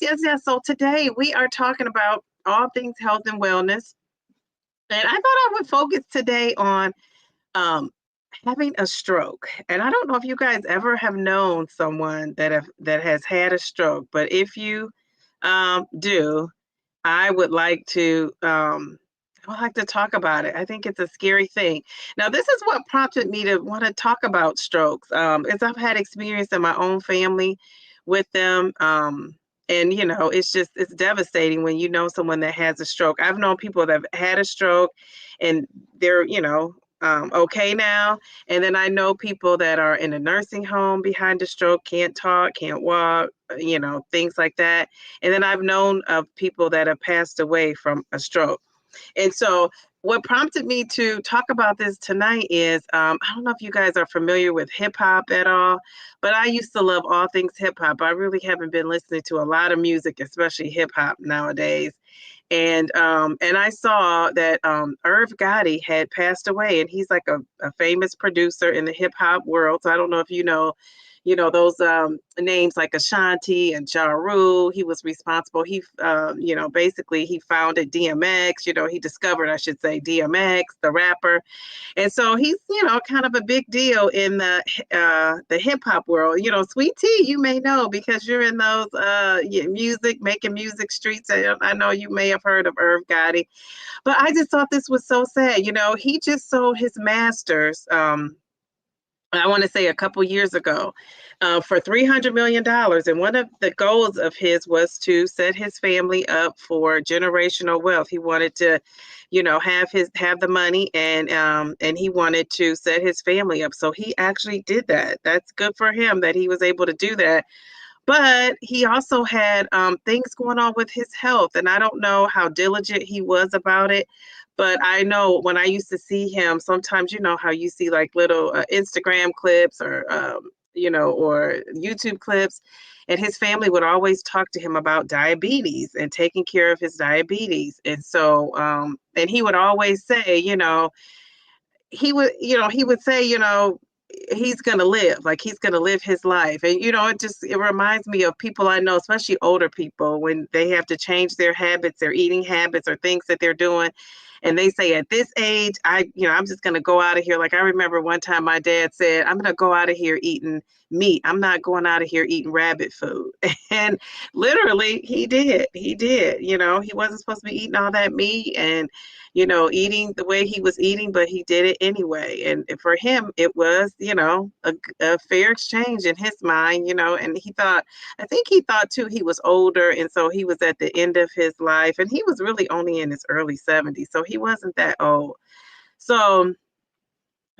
yes. So today we are talking about all things health and wellness. And I thought I would focus today on um, having a stroke. And I don't know if you guys ever have known someone that has had a stroke, but if you do, I would like to talk about it. I think it's a scary thing. Now, this is what prompted me to want to talk about strokes. As I've had experience in my own family with them. And it's devastating when you know someone that has a stroke. I've known people that have had a stroke and they're, okay now. And then I know people that are in a nursing home behind a stroke, can't talk, can't walk, things like that. And then I've known of people that have passed away from a stroke. And so what prompted me to talk about this tonight is I don't know if you guys are familiar with hip hop at all, but I used to love all things hip hop. I really haven't been listening to a lot of music, especially hip hop nowadays. And I saw that Irv Gotti had passed away, and he's like a famous producer in the hip hop world. So I don't know if those names like Ashanti and Ja Rule. He was responsible. He, basically he founded DMX. He discovered, I should say, DMX, the rapper. And so he's, kind of a big deal in the hip hop world. Sweet Tea, you may know because you're in those making music streets. I know you may have heard of Irv Gotti, but I just thought this was so sad. He just sold his masters. I want to say a couple years ago, for $300 million. And one of the goals of his was to set his family up for generational wealth. He wanted to, have the money and he wanted to set his family up. So he actually did that. That's good for him that he was able to do that. But he also had things going on with his health. And I don't know how diligent he was about it. But I know when I used to see him, sometimes how you see like little Instagram clips or YouTube clips, and his family would always talk to him about diabetes and taking care of his diabetes. And so, and he would always say, he would say, he's going to live, like he's going to live his life. And, it reminds me of people I know, especially older people, when they have to change their habits, their eating habits or things that they're doing. And they say at this age, I'm just going to go out of here. Like I remember one time my dad said, I'm going to go out of here eating meat. I'm not going out of here eating rabbit food. And literally he did. He did. He wasn't supposed to be eating all that meat and, eating the way he was eating, but he did it anyway. And for him, it was, a fair exchange in his mind, and I think he thought too, he was older. And so he was at the end of his life and he was really only in his early 70s. So he wasn't that old. So,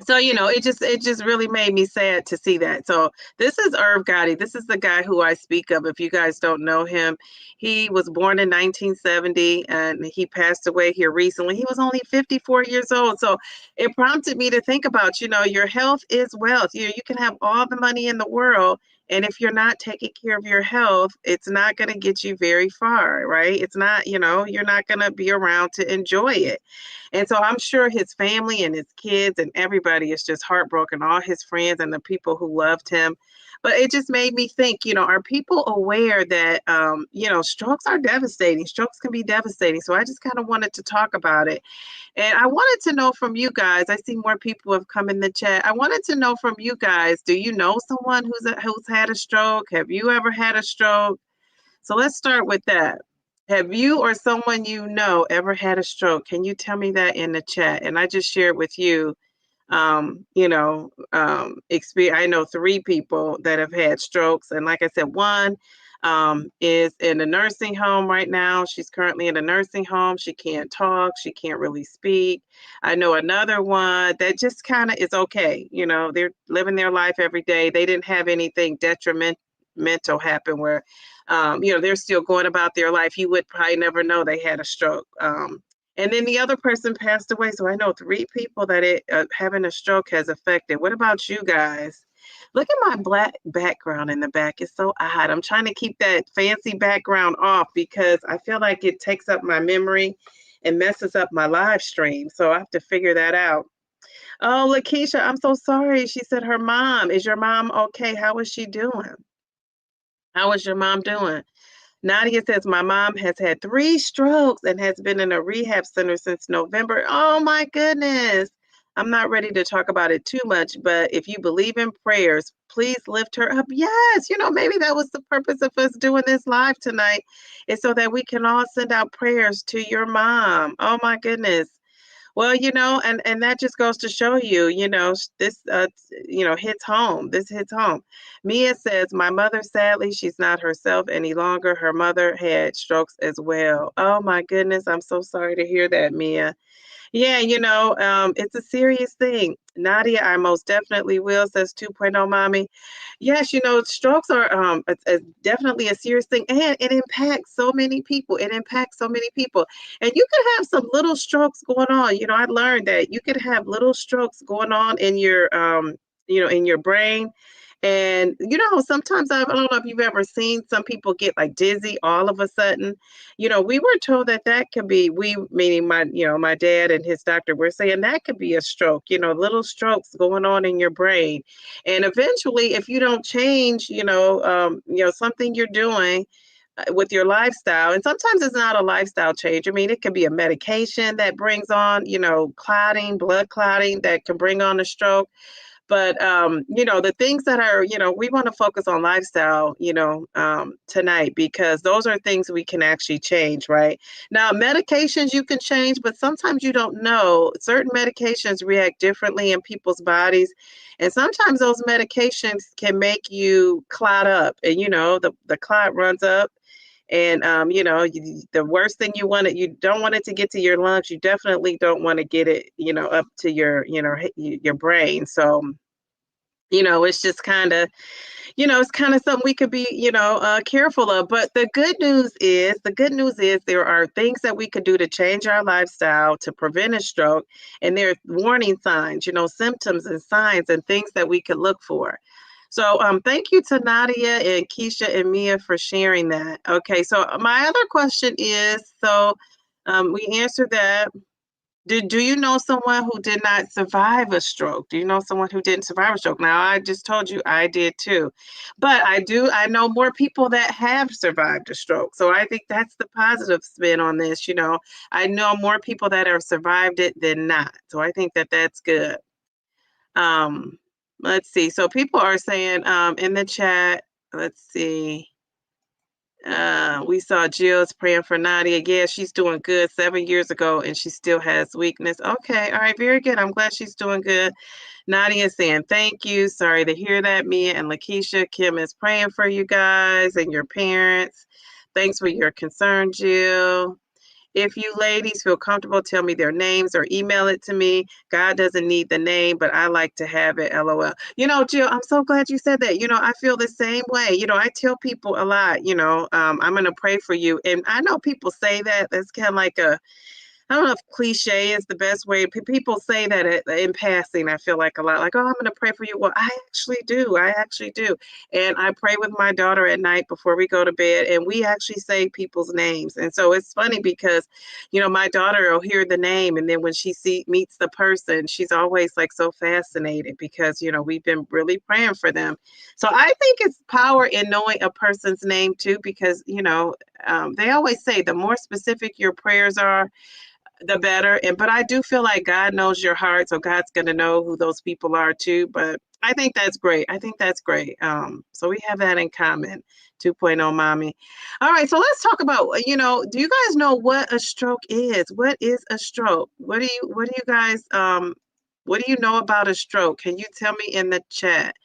it just really made me sad to see that. So this is Irv Gotti. This is the guy who I speak of. If you guys don't know him, he was born in 1970 and he passed away here recently. He was only 54 years old. So it prompted me to think about, your health is wealth. You can have all the money in the world. And if you're not taking care of your health, it's not going to get you very far, right? It's not, you're not going to be around to enjoy it. And so I'm sure his family and his kids and everybody is just heartbroken, all his friends and the people who loved him. But it just made me think, are people aware that, strokes are devastating? Strokes can be devastating. So I just kind of wanted to talk about it. And I wanted to know from you guys, I see more people have come in the chat. I wanted to know from you guys, do you know someone who's had a stroke? Have you ever had a stroke? So let's start with that. Have you or someone you know ever had a stroke? Can you tell me that in the chat? And I just shared with you, experience. I know 3 people that have had strokes. And like I said, one is in a nursing home right now. She's currently in a nursing home. She can't talk. She can't really speak. I know another one that just kind of is okay. They're living their life every day. They didn't have anything detrimental happen where, they're still going about their life. You would probably never know they had a stroke. And then the other person passed away. So I know 3 people that having a stroke has affected. What about you guys? Look at my black background in the back. It's so odd. I'm trying to keep that fancy background off because I feel like it takes up my memory and messes up my live stream. So I have to figure that out. Oh, Lakeisha, I'm so sorry. She said her mom. Is your mom okay? How is she doing? How is your mom doing? Nadia says, my mom has had 3 strokes and has been in a rehab center since November. Oh my goodness. I'm not ready to talk about it too much, but if you believe in prayers, please lift her up. Yes, maybe that was the purpose of us doing this live tonight, is so that we can all send out prayers to your mom. Oh my goodness. Well, and that just goes to show you, this, hits home. This hits home. Mia says, my mother, sadly, she's not herself any longer. Her mother had strokes as well. Oh my goodness. I'm so sorry to hear that, Mia. Yeah, it's a serious thing. Nadia, I most definitely will, says 2.0 mommy. Yes, strokes are definitely a serious thing, and it impacts so many people. It impacts so many people. And you could have some little strokes going on. I learned that you could have little strokes going on in your brain. And sometimes I don't know if you've ever seen some people get like dizzy all of a sudden. We were told that could be, we meaning my dad and his doctor were saying that could be a stroke, little strokes going on in your brain. And eventually, if you don't change, something you're doing with your lifestyle, and sometimes it's not a lifestyle change. I mean, it could be a medication that brings on, clotting, blood clotting that can bring on a stroke. But the things that are, we want to focus on lifestyle, tonight, because those are things we can actually change, right? Now, medications you can change, but sometimes you don't know. Certain medications react differently in people's bodies. And sometimes those medications can make you clot up, and the clot runs up. And the worst thing you don't want it to get to your lungs. You definitely don't want to get it, up to your brain. So it's just kind of, it's kind of something we could be, careful of. But the good news is there are things that we could do to change our lifestyle to prevent a stroke. And there are warning signs, symptoms and signs and things that we could look for. So thank you to Nadia and Keisha and Mia for sharing that. Okay, so my other question is, so we answered that. Do you know someone who did not survive a stroke? Do you know someone who didn't survive a stroke? Now, I just told you I did too. But I know more people that have survived a stroke. So I think that's the positive spin on this. I know more people that have survived it than not. So I think that that's good. Um, let's see. So people are saying in the chat, let's see. We saw Jill's praying for Nadia. Yeah, she's doing good 7 years ago and she still has weakness. Okay, all right, very good. I'm glad she's doing good. Nadia is saying thank you. Sorry to hear that, Mia and Lakeisha. Kim is praying for you guys and your parents. Thanks for your concern, Jill. If you ladies feel comfortable, tell me their names or email it to me. God doesn't need the name, but I like to have it. LOL. Jill, I'm so glad you said that. I feel the same way. I tell people a lot, I'm going to pray for you. And I know people say that. That's kind of like I don't know if cliche is the best way. People say that in passing, I feel like a lot, like, oh, I'm going to pray for you. Well, I actually do. I actually do. And I pray with my daughter at night before we go to bed, and we actually say people's names. And so it's funny because, my daughter will hear the name, and then when she meets the person, she's always like so fascinated because, we've been really praying for them. So I think it's power in knowing a person's name too, because, they always say the more specific your prayers are, the better. But I do feel like God knows your heart, so God's going to know who those people are too. But I think that's great. I think that's great. So we have that in common. 2.0 mommy. All right, so let's talk about, do you guys know what a stroke is? What is a stroke? What do you know about a stroke? Can you tell me in the chat?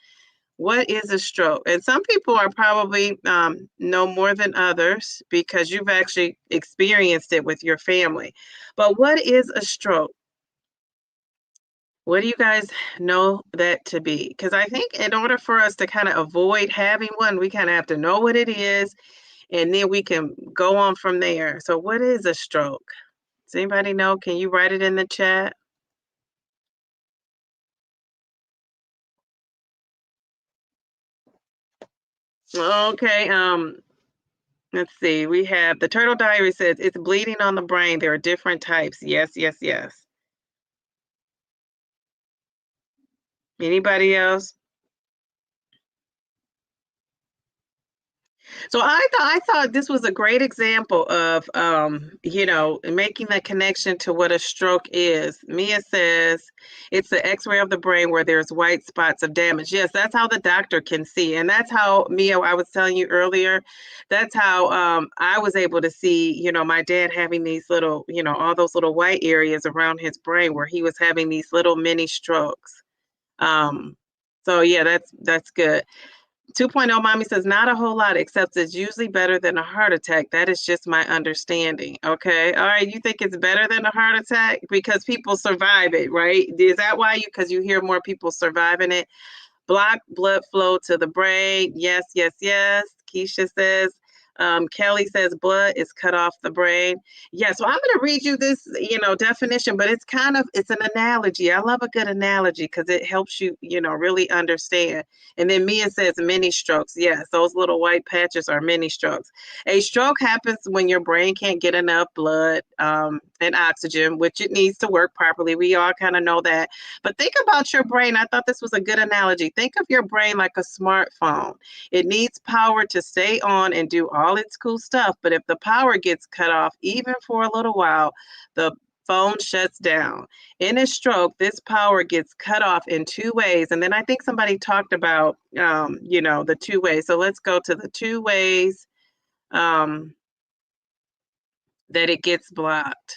What is a stroke? And some people are probably know more than others because you've actually experienced it with your family. But what is a stroke? What do you guys know that to be? Because I think in order for us to kind of avoid having one, we kind of have to know what it is, and then we can go on from there. So what is a stroke? Does anybody know? Can you write it in the chat? Okay, let's see. We have the Turtle Diary says it's bleeding on the brain. There are different types. Yes, yes, yes. Anybody else? So I thought this was a great example of making the connection to what a stroke is. Mia says it's the X-ray of the brain where there's white spots of damage. Yes, that's how the doctor can see, and that's how Mia. I was telling you earlier. That's how I was able to see. My dad having these little, all those little white areas around his brain where he was having these little mini strokes. Um, so yeah, that's good. 2.0 Mommy says, not a whole lot, except it's usually better than a heart attack. That is just my understanding. Okay. All right. You think it's better than a heart attack because people survive it, right? Is that why because you hear more people surviving it? Block blood flow to the brain. Yes, yes, yes. Keisha says, Kelly says blood is cut off the brain. Yeah, so I'm going to read you this, definition, but it's an analogy. I love a good analogy because it helps you, really understand. And then Mia says mini strokes. Yes, those little white patches are mini strokes. A stroke happens when your brain can't get enough blood and oxygen, which it needs to work properly. We all kind of know that. But think about your brain. I thought this was a good analogy. Think of your brain like a smartphone. It needs power to stay on and do all its cool stuff. But if the power gets cut off, even for a little while, the phone shuts down. In a stroke, this power gets cut off in two ways. And then I think somebody talked about, the two ways. So let's go to the two ways that it gets blocked.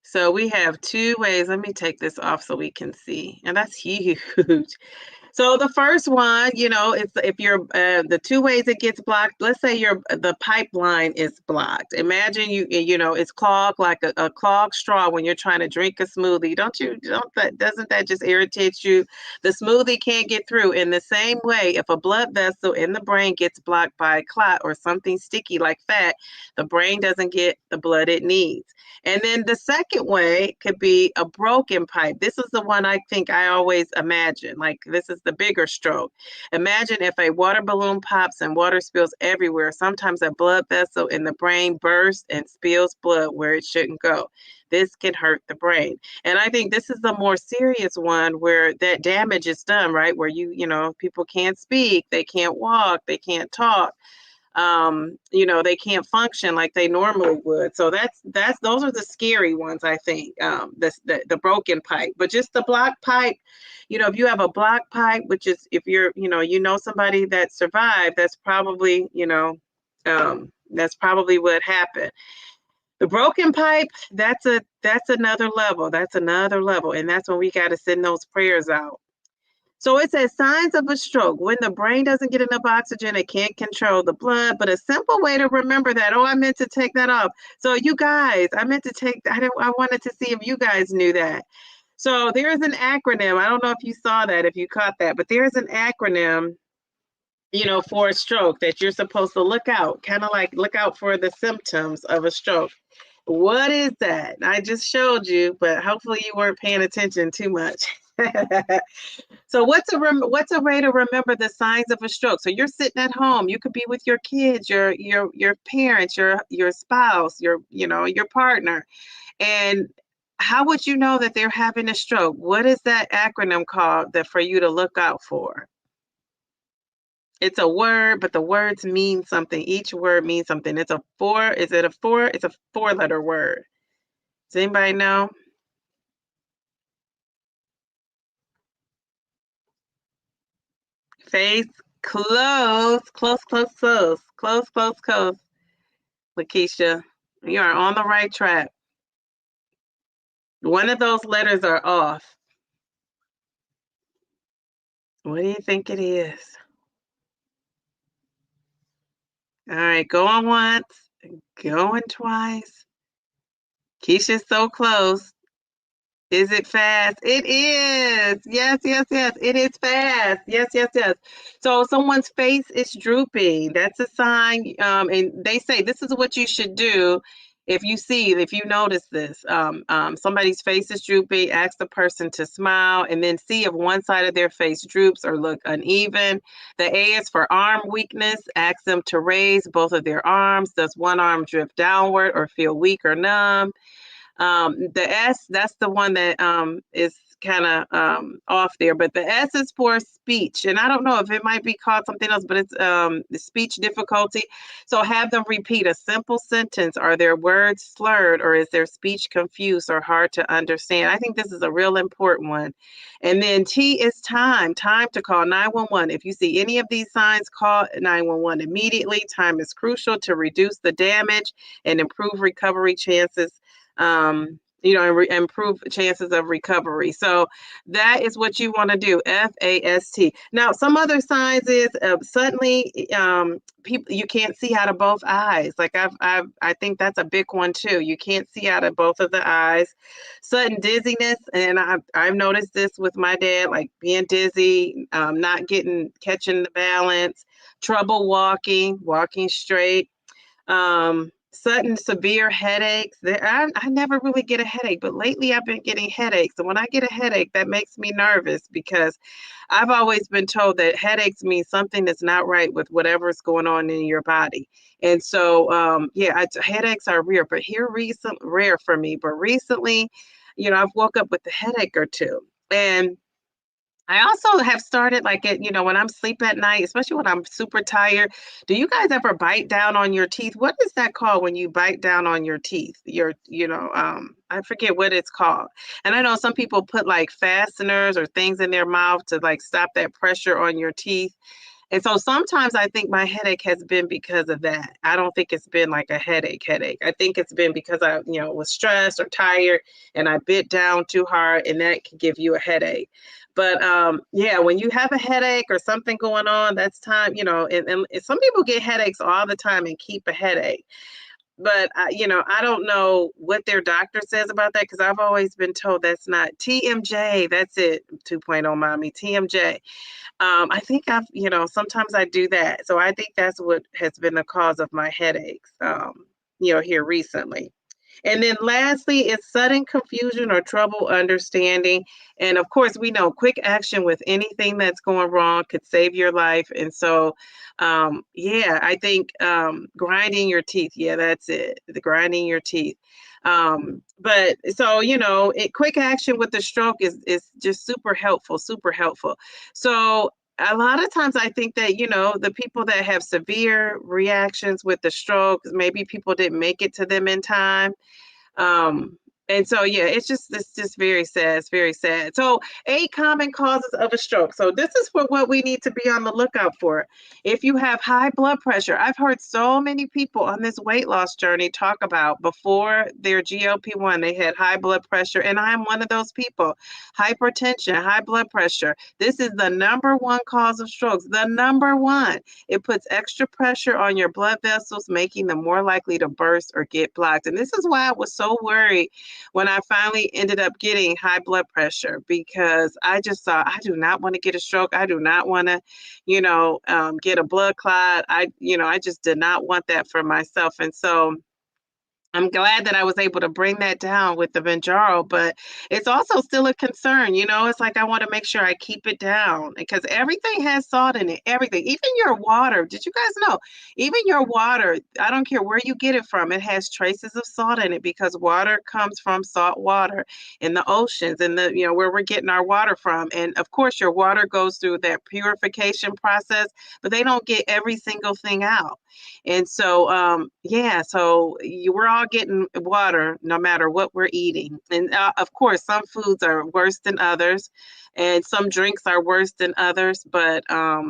So we have two ways. Let me take this off so we can see. And that's huge. So the first one, it's if you're the two ways it gets blocked. Let's say the pipeline is blocked. Imagine it's clogged like a clogged straw when you're trying to drink a smoothie. Doesn't that just irritate you? The smoothie can't get through. In the same way, if a blood vessel in the brain gets blocked by a clot or something sticky like fat, the brain doesn't get the blood it needs. And then the second way could be a broken pipe. This is the one I think I always imagine. Like this is the bigger stroke. Imagine if a water balloon pops and water spills everywhere. Sometimes a blood vessel in the brain bursts and spills blood where it shouldn't go. This can hurt the brain. And I think this is the more serious one where that damage is done, right? Where people can't speak, they can't walk, they can't talk. They can't function like they normally would. So those are the scary ones, I think. The broken pipe, but just the block pipe, if you have a block pipe, which is if you're, somebody that survived, that's probably, that's probably what happened. The broken pipe, that's another level. That's another level. And that's when we got to send those prayers out. So it says signs of a stroke. When the brain doesn't get enough oxygen, it can't control the blood. But a simple way to remember that. Oh, I meant to take that off. So you guys, I wanted to see if you guys knew that. So there is an acronym. I don't know if you saw that, if you caught that, but there is an acronym, for a stroke that you're supposed to look out, kind of like look out for the symptoms of a stroke. What is that? I just showed you, but hopefully you weren't paying attention too much. So what's a way to remember the signs of a stroke? So you're sitting at home. You could be with your kids, your parents, your spouse, your partner. And how would you know that they're having a stroke? What is that acronym called that for you to look out for? It's a word, but the words mean something. Each word means something. It's a 4. Is it a 4? It's a 4-letter word. Does anybody know? Face, close. Lakeisha, you are on the right track. One of those letters are off. What do you think it is? All right, going once, going twice. Keisha's so close. Is it fast? It is. Yes. It is fast. Yes. So someone's face is drooping. That's a sign. And they say this is what you should do if you notice this. Somebody's face is drooping, ask the person to smile and then see if one side of their face droops or look uneven. The A is for arm weakness. Ask them to raise both of their arms. Does one arm drift downward or feel weak or numb? The S, that's the one that is kind of off there, but the S is for speech, and I don't know if it might be called something else, but it's the speech difficulty. So have them repeat a simple sentence. Are their words slurred, or is their speech confused or hard to understand? I think this is a real important one. And then T is time to call 911. If you see any of these signs, call 911 immediately. Time is crucial to reduce the damage and improve recovery chances. Improve chances of recovery. So that is what you want to do. FAST. Now, some other signs is suddenly people, you can't see out of both eyes. Like I think that's a big one too. You can't see out of both of the eyes. Sudden dizziness, and I've noticed this with my dad, like being dizzy, not catching the balance, trouble walking straight. Sudden severe headaches. I never really get a headache, but lately I've been getting headaches. And when I get a headache, that makes me nervous because I've always been told that headaches mean something that's not right with whatever's going on in your body. And so, headaches are rare, but rare for me. But recently, I've woke up with a headache or two. And I also have started when I'm asleep at night, especially when I'm super tired. Do you guys ever bite down on your teeth? What is that called when you bite down on your teeth? I forget what it's called. And I know some people put like fasteners or things in their mouth to like stop that pressure on your teeth. And so sometimes I think my headache has been because of that. I don't think it's been like a headache. I think it's been because I, was stressed or tired and I bit down too hard, and that can give you a headache. But when you have a headache or something going on, that's time, and some people get headaches all the time and keep a headache. But, I don't know what their doctor says about that because I've always been told that's not TMJ. That's it, 2.0 mommy, TMJ. I think sometimes I do that. So I think that's what has been the cause of my headaches, here recently. And then lastly is sudden confusion or trouble understanding. And of course, we know quick action with anything that's going wrong could save your life. And so, I think grinding your teeth. Yeah, that's it. The grinding your teeth. But so, quick action with the stroke is just super helpful, super helpful. So a lot of times I think that, the people that have severe reactions with the stroke, maybe people didn't make it to them in time. And so, it's just very sad. It's very sad. So 8 common causes of a stroke. So this is what we need to be on the lookout for. If you have high blood pressure, I've heard so many people on this weight loss journey talk about before their GLP-1, they had high blood pressure. And I'm one of those people. Hypertension, high blood pressure. This is the number one cause of strokes. The number one. It puts extra pressure on your blood vessels, making them more likely to burst or get blocked. And this is why I was so worried when I finally ended up getting high blood pressure, because I just thought, I do not want to get a stroke. I do not want to, get a blood clot. I just did not want that for myself. And so I'm glad that I was able to bring that down with the Mounjaro, but it's also still a concern. It's like I want to make sure I keep it down because everything has salt in it, everything, even your water. Did you guys know? Even your water, I don't care where you get it from, it has traces of salt in it because water comes from salt water in the oceans and where we're getting our water from. And of course, your water goes through that purification process, but they don't get every single thing out. And so, we're all getting water no matter what we're eating. And of course, some foods are worse than others, and some drinks are worse than others. But I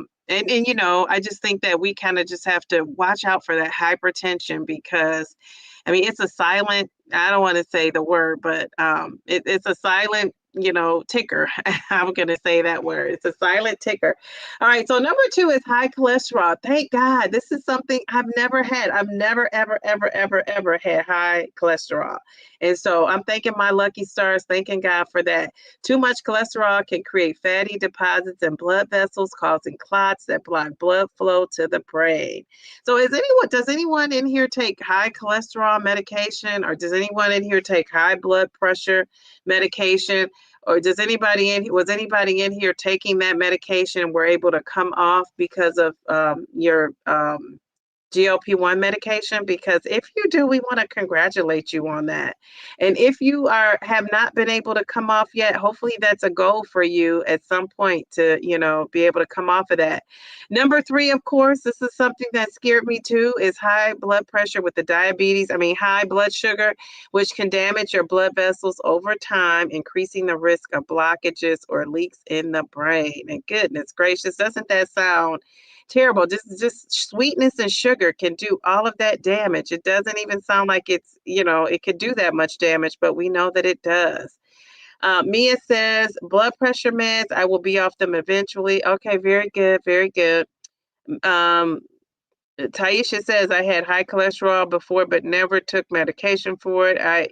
just think that we kind of just have to watch out for that hypertension because, it's a silent. I don't want to say the word, but it's a silent ticker. I'm going to say that word. It's a silent ticker. All right. So number 2 is high cholesterol. Thank God. This is something I've never had. I've never, ever, ever, ever, ever had high cholesterol. And so I'm thanking my lucky stars, thanking God for that. Too much cholesterol can create fatty deposits in blood vessels, causing clots that block blood flow to the brain. So does anyone in here take high cholesterol medication, or does anyone in here take high blood pressure medication? Or was anybody in here taking that medication and were able to come off because of your GLP-1 medication? Because if you do, we want to congratulate you on that. And if you have not been able to come off yet, hopefully that's a goal for you at some point to, be able to come off of that. Number 3, of course, this is something that scared me too, is high blood pressure with the diabetes. I mean, high blood sugar, which can damage your blood vessels over time, increasing the risk of blockages or leaks in the brain. And goodness gracious, doesn't that sound terrible? Just sweetness and sugar can do all of that damage. It doesn't even sound like it could do that much damage, but we know that it does. Mia says, blood pressure meds, I will be off them eventually. Okay, very good, very good. Taisha says, I had high cholesterol before, but never took medication for it. I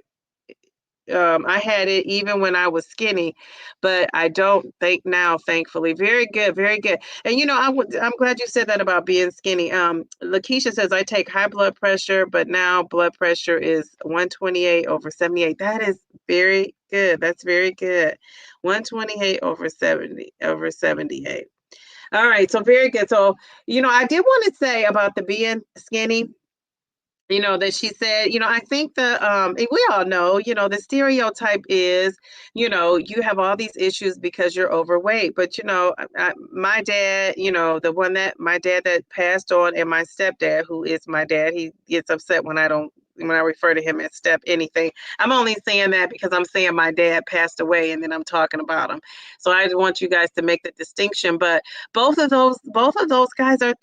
had it even when I was skinny, but I don't think now, thankfully. Very good, very good. And I'm glad you said that about being skinny. Lakeisha says, I take high blood pressure, but now blood pressure is 128/78. That is very good. That's very good. 128/78. All right, so very good. So, I did want to say about the being skinny, that she said, I think we all know, the stereotype is, you have all these issues because you're overweight. But, my dad, my dad that passed on, and my stepdad, who is my dad, he gets upset when I refer to him as step anything. I'm only saying that because I'm saying my dad passed away and then I'm talking about him. So I want you guys to make the distinction. But both of those guys were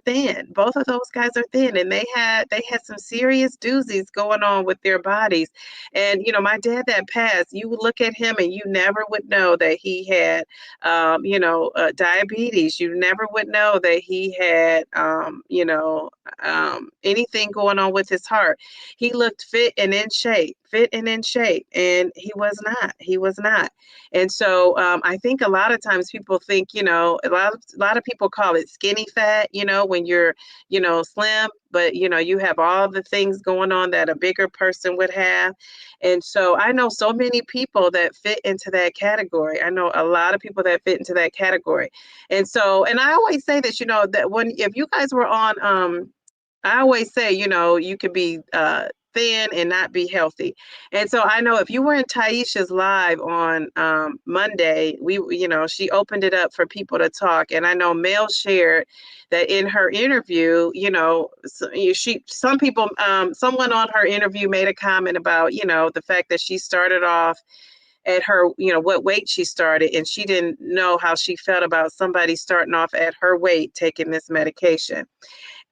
thin. Both of those guys are thin, and they had some serious doozies going on with their bodies. And my dad that passed, you would look at him and you never would know that he had diabetes. You never would know that he had anything going on with his heart. He looked fit and in shape, and he was not. He was not. And so I think a lot of times people think, a lot of people call it skinny fat, when you're, slim, but you have all the things going on that a bigger person would have. And so I know so many people that fit into that category. I know a lot of people that fit into that category. And so, and I always say this, that if you guys were on, I always say, you could be thin and not be healthy. And so I know if you were in Taisha's live on Monday, she opened it up for people to talk. And I know Mel shared that in her interview, someone on her interview made a comment about, the fact that she started off at her, what weight she started, and she didn't know how she felt about somebody starting off at her weight taking this medication.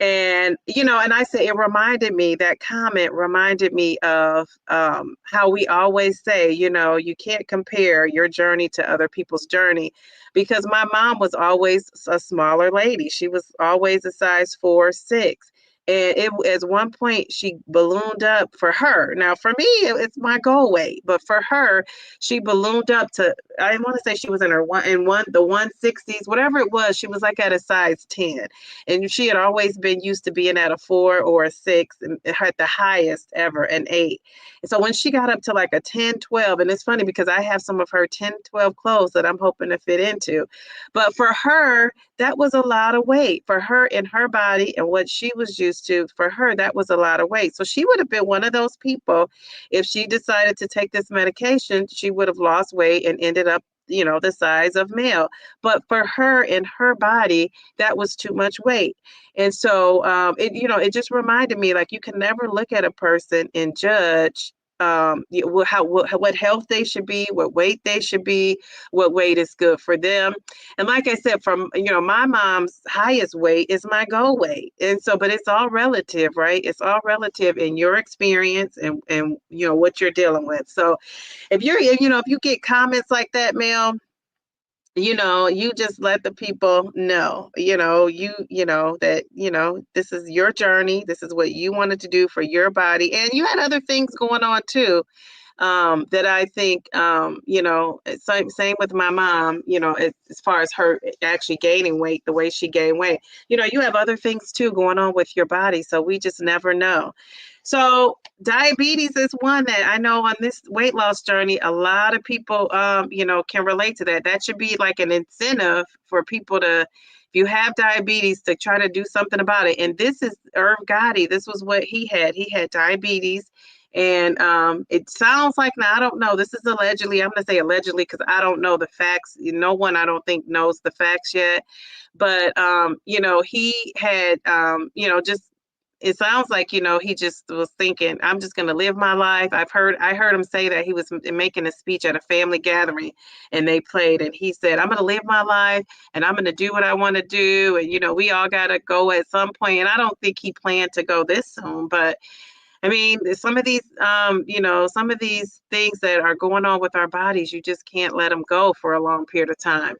And, and I said, that comment reminded me of how we always say, you can't compare your journey to other people's journey, because my mom was always a smaller lady. She was always a size 4, 6. And at one point she ballooned up for her. Now for me, it's my goal weight, but for her, she ballooned up to, I want to say she was in the 160s, whatever it was. She was like at a size 10, and she had always been used to being at a 4 or a 6, and had the highest ever, an 8. And so when she got up to like a 10, 12, and it's funny because I have some of her 10, 12 clothes that I'm hoping to fit into, but for her, that was a lot of weight for her and her body and what she was used to. For her, that was a lot of weight. So she would have been one of those people, if she decided to take this medication, she would have lost weight and ended up, the size of Mel. But for her and her body, that was too much weight. And so it just reminded me, like, you can never look at a person and judge what health they should be, what weight they should be, what weight is good for them. And like I said, from my mom's highest weight is my goal weight. And so, but it's all relative, right? It's all relative in your experience and what you're dealing with. So if you get comments like that, Mel, you just let the people know, that, this is your journey. This is what you wanted to do for your body. And you had other things going on too, that I think, same with my mom, as far as her actually gaining weight, the way she gained weight, you have other things too going on with your body. So we just never know. So diabetes is one that I know on this weight loss journey, a lot of people, can relate to that. That should be like an incentive for people to, you have diabetes, to try to do something about it. And this is Irv Gotti. This was what he had. He had diabetes. And it sounds like, now I don't know, this is allegedly, I'm going to say allegedly because I don't know the facts. No one, I don't think, knows the facts yet. But, he had, just, it sounds like, he just was thinking, I'm just going to live my life. I heard him say that he was making a speech at a family gathering and they played, and he said, I'm going to live my life and I'm going to do what I want to do. And, we all got to go at some point. And I don't think he planned to go this soon, but I mean, some of these, some of these things that are going on with our bodies, you just can't let them go for a long period of time.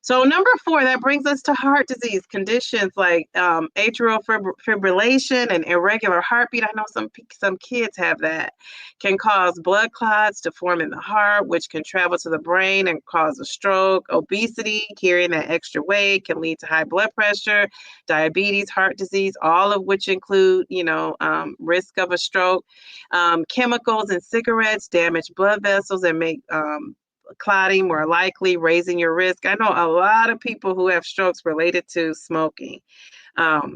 So number 4, that brings us to heart disease conditions like atrial fibrillation and irregular heartbeat. I know some kids have that. Can cause blood clots to form in the heart, which can travel to the brain and cause a stroke. Obesity, carrying that extra weight, can lead to high blood pressure, diabetes, heart disease, all of which include, risk of a stroke. Chemicals in cigarettes damage blood vessels and make clotting more likely, raising your risk. I know a lot of people who have strokes related to smoking.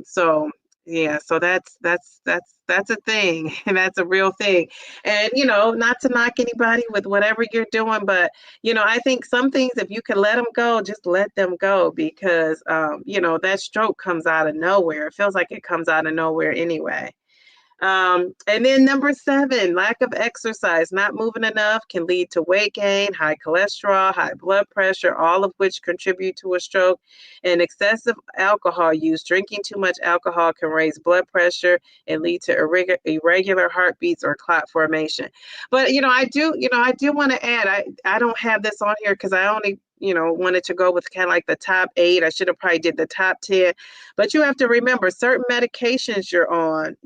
So that's a thing, and that's a real thing. And not to knock anybody with whatever you're doing, but I think some things, if you can let them go, just let them go, because that stroke comes out of nowhere. It feels like it comes out of nowhere anyway. And then number 7, lack of exercise, not moving enough, can lead to weight gain, high cholesterol, high blood pressure, all of which contribute to a stroke. And excessive alcohol use, drinking too much alcohol can raise blood pressure and lead to irregular heartbeats or clot formation. But I do want to add, I don't have this on here because I only wanted to go with kind of like the top 8. I should have probably did the top 10. But you have to remember, certain medications you're on,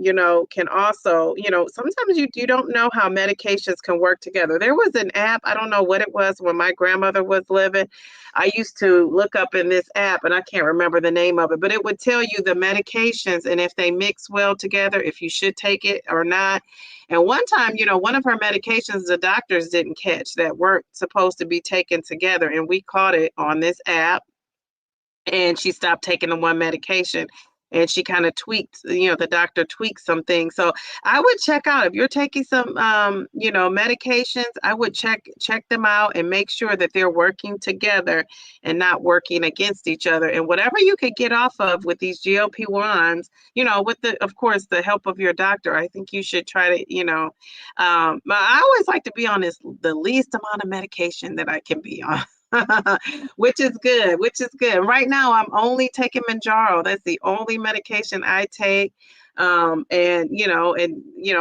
can also, sometimes you don't know how medications can work together. There was an app, I don't know what it was, when my grandmother was living. I used to look up in this app, and I can't remember the name of it, but it would tell you the medications and if they mix well together, if you should take it or not. And one time, one of her medications the doctors didn't catch that weren't supposed to be taken together, and we caught it on this app, and she stopped taking the one medication, and she kind of tweaked, the doctor tweaked some things. So I would check out, if you're taking some, medications, I would check them out and make sure that they're working together and not working against each other. And whatever you could get off of with these GLP-1s, with of course, the help of your doctor, I think you should try to, I always like to be on the least amount of medication that I can be on. which is good. Right now, I'm only taking Mounjaro. That's the only medication I take. And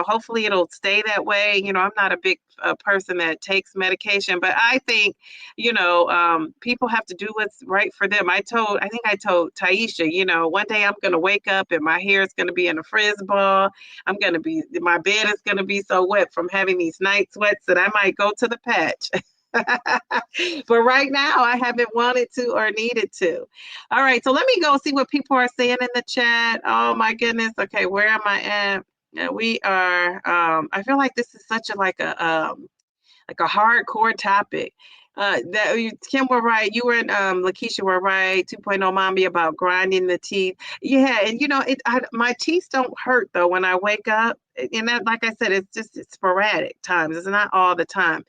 hopefully it'll stay that way. I'm not a big person that takes medication, but I think, people have to do what's right for them. I think I told Taisha, one day I'm going to wake up and my hair is going to be in a frizz ball. My bed is going to be so wet from having these night sweats that I might go to the patch. But right now, I haven't wanted to or needed to. All right, so let me go see what people are saying in the chat. Oh my goodness. Okay, where am I at? We are. I feel like this is such a hardcore topic. Kim were right. You and Lakeisha were right. 2.0 mommy about grinding the teeth. Yeah, and my teeth don't hurt though when I wake up. And that, like I said, it's sporadic times. It's not all the time.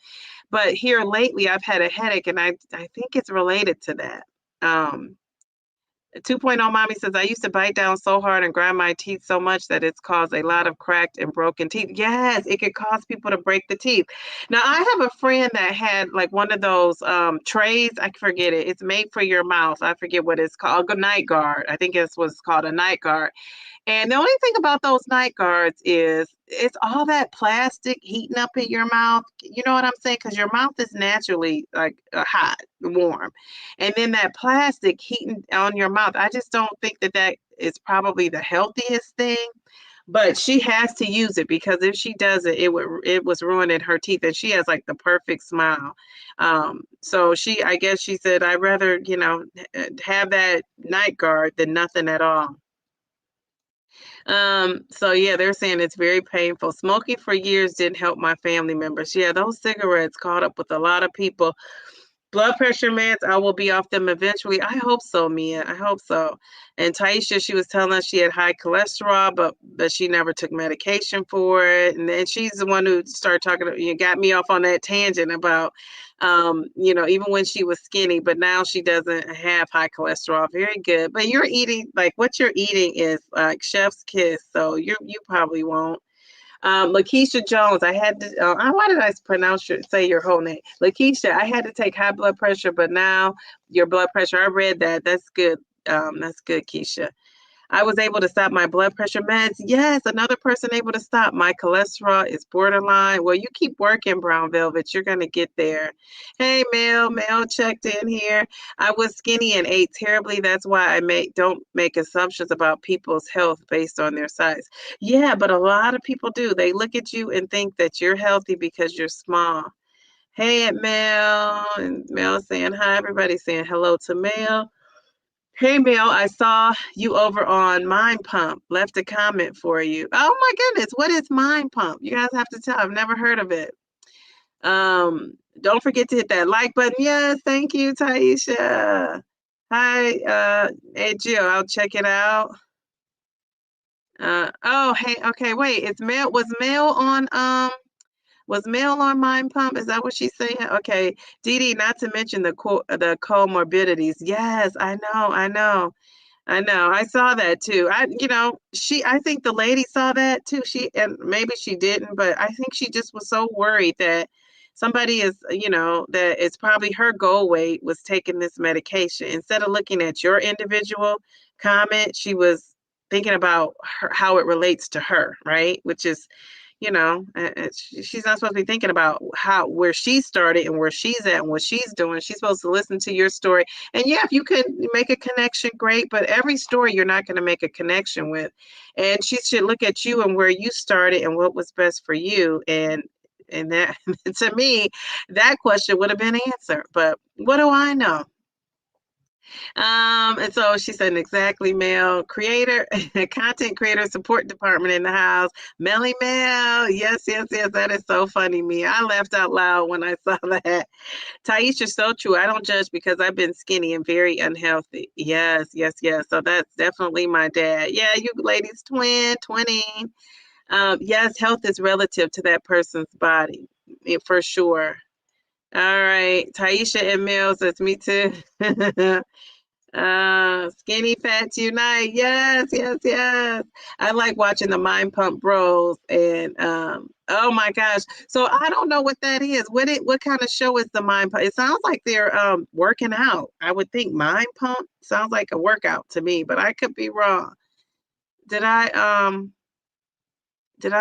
But here lately, I've had a headache, and I think it's related to that. 2.0 mommy says, I used to bite down so hard and grind my teeth so much that it's caused a lot of cracked and broken teeth. Yes, it could cause people to break the teeth. Now, I have a friend that had like one of those trays. I forget it. It's made for your mouth. I forget what it's called. A night guard. I think it's what's called a night guard. And the only thing about those night guards is it's all that plastic heating up in your mouth. You know what I'm saying? Because your mouth is naturally like hot, warm. And then that plastic heating on your mouth, I just don't think that is probably the healthiest thing. But she has to use it because if she doesn't, it was ruining her teeth. And she has like the perfect smile. So I guess she said, I'd rather, have that night guard than nothing at all. So yeah, they're saying it's very painful. Smoking for years didn't help my family members. Yeah, those cigarettes caught up with a lot of people. Blood pressure meds, I will be off them eventually. I hope so, Mia. I hope so. And Taisha, she was telling us she had high cholesterol, but she never took medication for it. And then she's the one who started talking. You got me off on that tangent about, even when she was skinny, but now she doesn't have high cholesterol. Very good. But you're eating like what you're eating is like chef's kiss, so you probably won't. Lakeisha Jones, I had to, why did I say your whole name? Lakeisha, I had to take high blood pressure, but now your blood pressure, I read that. That's good. That's good, Keisha. I was able to stop my blood pressure meds. Yes, another person able to stop. My cholesterol is borderline. Well, you keep working, Brown Velvet. You're going to get there. Hey, Mel checked in here. I was skinny and ate terribly. That's why don't make assumptions about people's health based on their size. Yeah, but a lot of people do. They look at you and think that you're healthy because you're small. Hey, Mel. And Mel saying hi. Everybody's saying hello to Mel. Hey, Mel, I saw you over on Mind Pump. Left a comment for you. Oh my goodness, what is Mind Pump? You guys have to tell. I've never heard of it. Don't forget to hit that like button. Yes, thank you, Taisha. Hi, hey Jill, I'll check it out. Oh, hey, okay, wait, was Mel on Mind Pump? Is that what she's saying? Okay, Dee Dee, not to mention the comorbidities. Yes, I know. I saw that too. I think the lady saw that too. And maybe she didn't, but I think she just was so worried that somebody that it's probably her goal weight was taking this medication. Instead of looking at your individual comment, she was thinking about how it relates to her, right? Which is she's not supposed to be thinking about where she started and where she's at and what she's doing. She's supposed to listen to your story. And yeah, if you could make a connection, great. But every story you're not going to make a connection with. And she should look at you and where you started and what was best for you. And that, to me, that question would have been answered. But what do I know? And so she said, exactly, Mel, creator, content creator support department in the house. Melly Mel. Yes. That is so funny, me. I laughed out loud when I saw that. Taisha, so true. I don't judge because I've been skinny and very unhealthy. Yes. So that's definitely my dad. Yeah, you ladies, twinning. Yes, health is relative to that person's body, for sure. All right. Taisha and Mel says, me too. Skinny fats unite. Yes. I like watching the Mind Pump Bros and oh my gosh. So I don't know what that is. What kind of show is the Mind Pump? It sounds like they're working out. I would think Mind Pump sounds like a workout to me, but I could be wrong. Did I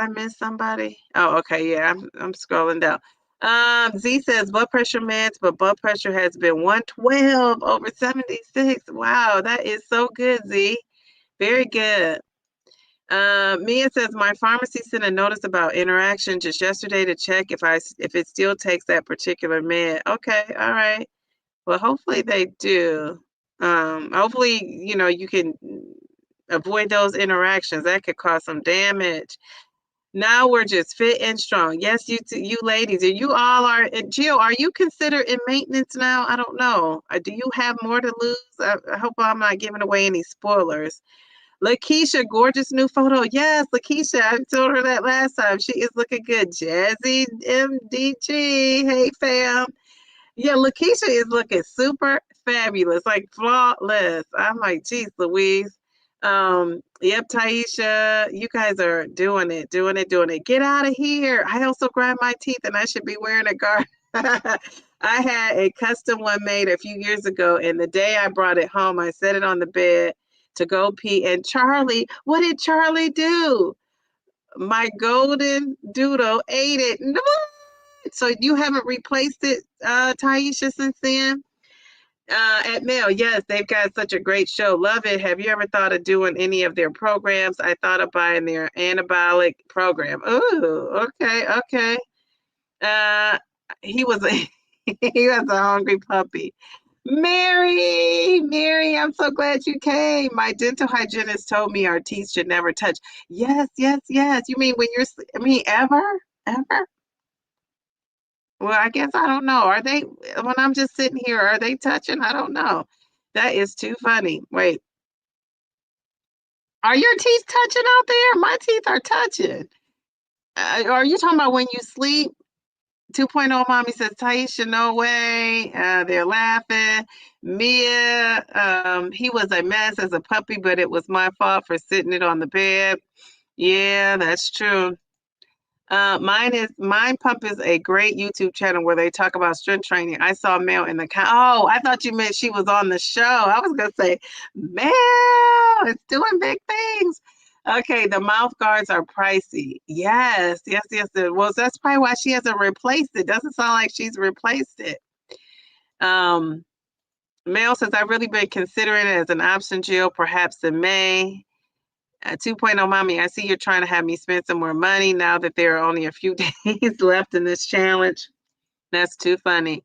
miss somebody? Oh, okay, yeah, I'm scrolling down. Z says blood pressure meds, but blood pressure has been 112 over 76. Wow, that is so good, Z. Very good. Mia says my pharmacy sent a notice about interaction just yesterday to check if it still takes that particular med. Okay, all right. Well, hopefully they do. Hopefully, you can avoid those interactions. That could cause some damage. Now we're just fit and strong. Yes, you ladies, and you all are. And Jill, are you considered in maintenance now? I don't know. Do you have more to lose? I hope I'm not giving away any spoilers. Lakeisha, gorgeous new photo. Yes, Lakeisha, I told her that last time. She is looking good. Jazzy MDG. Hey, fam. Yeah, Lakeisha is looking super fabulous, like flawless. I'm like, geez, Louise. Yep, Taisha, you guys are doing it. Get out of here. I also grind my teeth and I should be wearing a guard. I had a custom one made a few years ago, and the day I brought it home, I set it on the bed to go pee. And Charlie, what did Charlie do? My golden doodle ate it. No! So you haven't replaced it, Taisha, since then? At Mail, yes, they've got such a great show. Love it. Have you ever thought of doing any of their programs? I thought of buying their anabolic program. Oh, okay. He was a he was a hungry puppy. Mary, I'm so glad you came. My dental hygienist told me our teeth should never touch. Yes. You mean when you're, ever? Well, I guess I don't know. Are they when I'm just sitting here, are they touching? I don't know. That is too funny. Wait, are your teeth touching out there? My teeth are touching. Are you talking about when you sleep? 2.0 mommy says, Taisha, no way. They're laughing. Mia, he was a mess as a puppy, but it was my fault for sitting it on the bed. Yeah, that's true. Mind Pump is a great YouTube channel where they talk about strength training. I saw Mel in the oh, I thought you meant she was on the show. I was gonna say, Mel, it's doing big things. Okay, the mouth guards are pricey. Yes, yes, yes. Well, that's probably why she hasn't replaced it. Doesn't sound like she's replaced it. Mel says, I've really been considering it as an option, Jill, perhaps in May. 2.0 mommy, I see you're trying to have me spend some more money now that there are only a few days left in this challenge. That's too funny.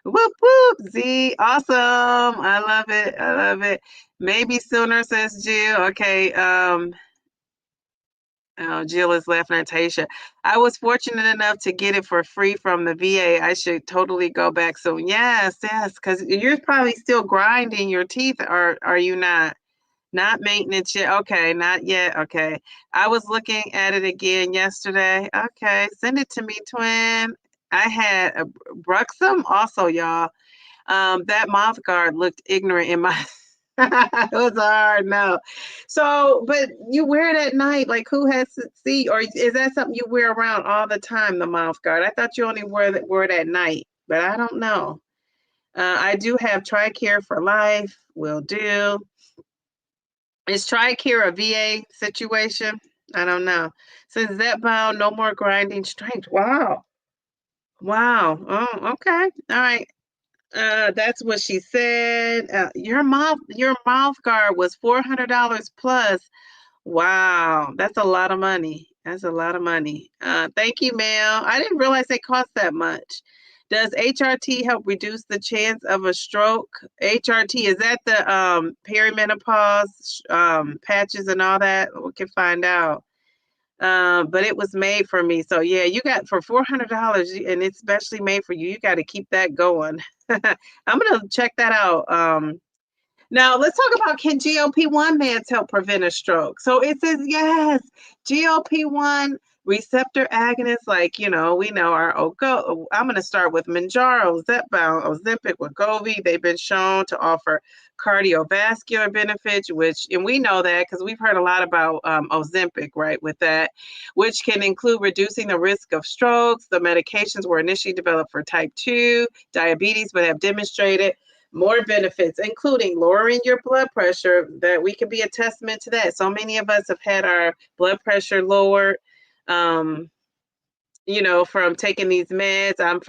Whoop whoop, Z, awesome. I love it. I love it. Maybe sooner, says Jill. Okay. Oh, Jill is laughing at Taisha. I was fortunate enough to get it for free from the VA. I should totally go back soon. Yes, yes, because you're probably still grinding your teeth, or are you not? Not maintenance yet. Okay, not yet. Okay. I was looking at it again yesterday. Okay, send it to me, twin. I had a Bruxum also, y'all. That mouth guard looked ignorant in my it was hard, no. So, but you wear it at night, like who has to see, or is that something you wear around all the time, the mouth guard? I thought you only wear it at night, but I don't know. I do have TRICARE for life, will do. Is TRICARE a VA situation? I don't know. Since Zepbound, no more grinding strength. Wow. Wow. Oh, okay. All right. That's what she said. Your mouth guard was $400 plus. Wow, that's a lot of money. That's a lot of money. Thank you, Mel. I didn't realize they cost that much. Does HRT help reduce the chance of a stroke? HRT, is that the perimenopause patches and all that? We can find out. But it was made for me. So yeah, you got for $400 and it's specially made for you. You got to keep that going. I'm gonna check that out. Now let's talk about, can GLP-1 meds help prevent a stroke? So it says yes, GLP-1 receptor agonists, like we know our I'm going to start with Mounjaro, Zepbound, Ozempic, Wegovy. They've been shown to offer cardiovascular benefits, and we know that because we've heard a lot about Ozempic, right? With that, which can include reducing the risk of strokes. The medications were initially developed for type 2 diabetes, but have demonstrated more benefits, including lowering your blood pressure, that we can be a testament to that. So many of us have had our blood pressure lowered, from taking these meds. I'm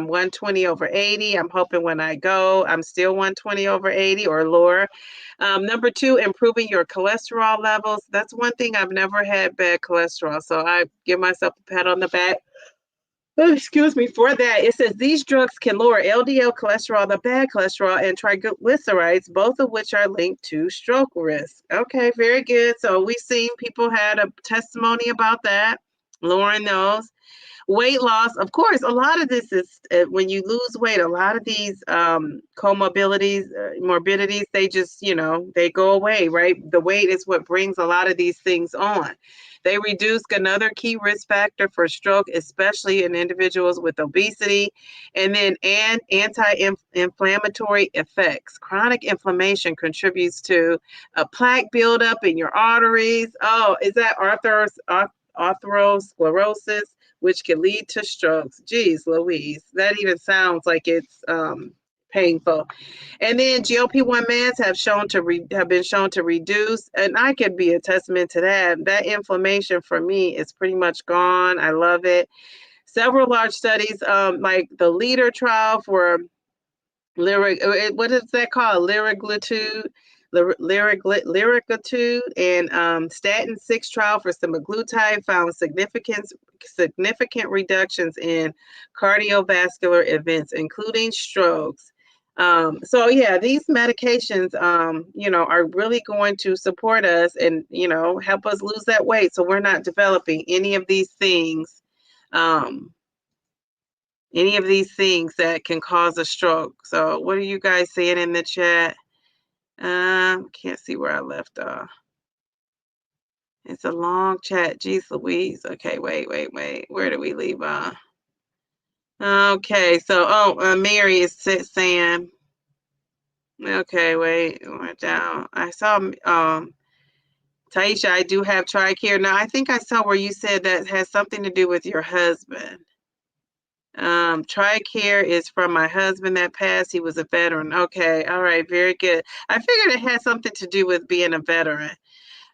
120 over 80. I'm hoping when I go, I'm still 120 over 80 or lower. Number 2, improving your cholesterol levels. That's one thing. I've never had bad cholesterol, so I give myself a pat on the back. Oh, excuse me for that. It says these drugs can lower LDL cholesterol, the bad cholesterol, and triglycerides, both of which are linked to stroke risk. Okay, very good. So we've seen people had a testimony about that, lowering those. Weight loss, of course, a lot of this is when you lose weight, a lot of these comorbidities, morbidities, they just, they go away, right? The weight is what brings a lot of these things on. They reduce another key risk factor for stroke, especially in individuals with obesity. And then anti-inflammatory effects. Chronic inflammation contributes to a plaque buildup in your arteries. Oh, is that atherosclerosis, which can lead to strokes? Geez, Louise, that even sounds like it's painful. And then GLP-1 meds have been shown to reduce, and I could be a testament to that. That inflammation for me is pretty much gone. I love it. Several large studies, like the LEADER trial for what is that called? Liraglutide and statin 6 trial for semaglutide found significant reductions in cardiovascular events, including strokes. So yeah, these medications, are really going to support us and, help us lose that weight. So we're not developing any of these things, Any of these things that can cause a stroke. So what are you guys saying in the chat? Can't see where I left off. It's a long chat. Jeez Louise. Okay, wait. Where did we leave off? Okay, so Mary is saying, okay, wait, we're down. I saw Taisha, I do have TRICARE. Now I think I saw where you said that has something to do with your husband. TRICARE is from my husband that passed. He was a veteran. Okay, all right, very good. I figured it had something to do with being a veteran.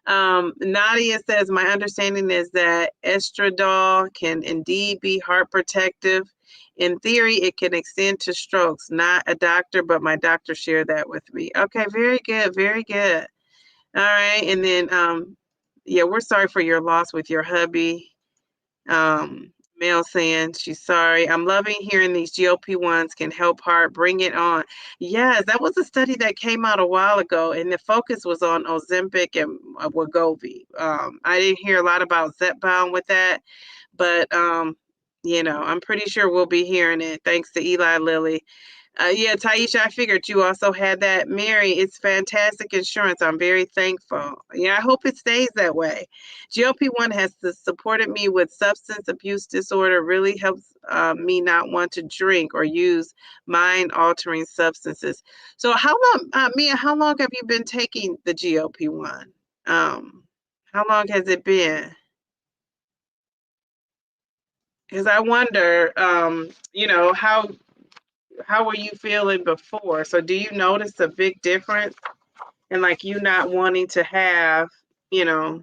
Nadia says, my understanding is that estradiol can indeed be heart protective. In theory, it can extend to strokes. Not a doctor, but my doctor shared that with me. Okay, very good, very good. All right, and then, yeah, we're sorry for your loss with your hubby. Mel saying she's sorry. I'm loving hearing these GLP-1s can help heart. Bring it on. Yes, that was a study that came out a while ago, and the focus was on Ozempic and Wegovy. I didn't hear a lot about Zepbound with that, but you know, I'm pretty sure we'll be hearing it. Thanks to Eli Lilly. Yeah, Taisha, I figured you also had that. Mary, it's fantastic insurance. I'm very thankful. Yeah, I hope it stays that way. GLP-1 has supported me with substance abuse disorder, really helps me not want to drink or use mind-altering substances. So how long, Mia, how long have you been taking the GLP-1? How long has it been? Because I wonder, you know, how were you feeling before? So do you notice a big difference in like you not wanting to have, you know,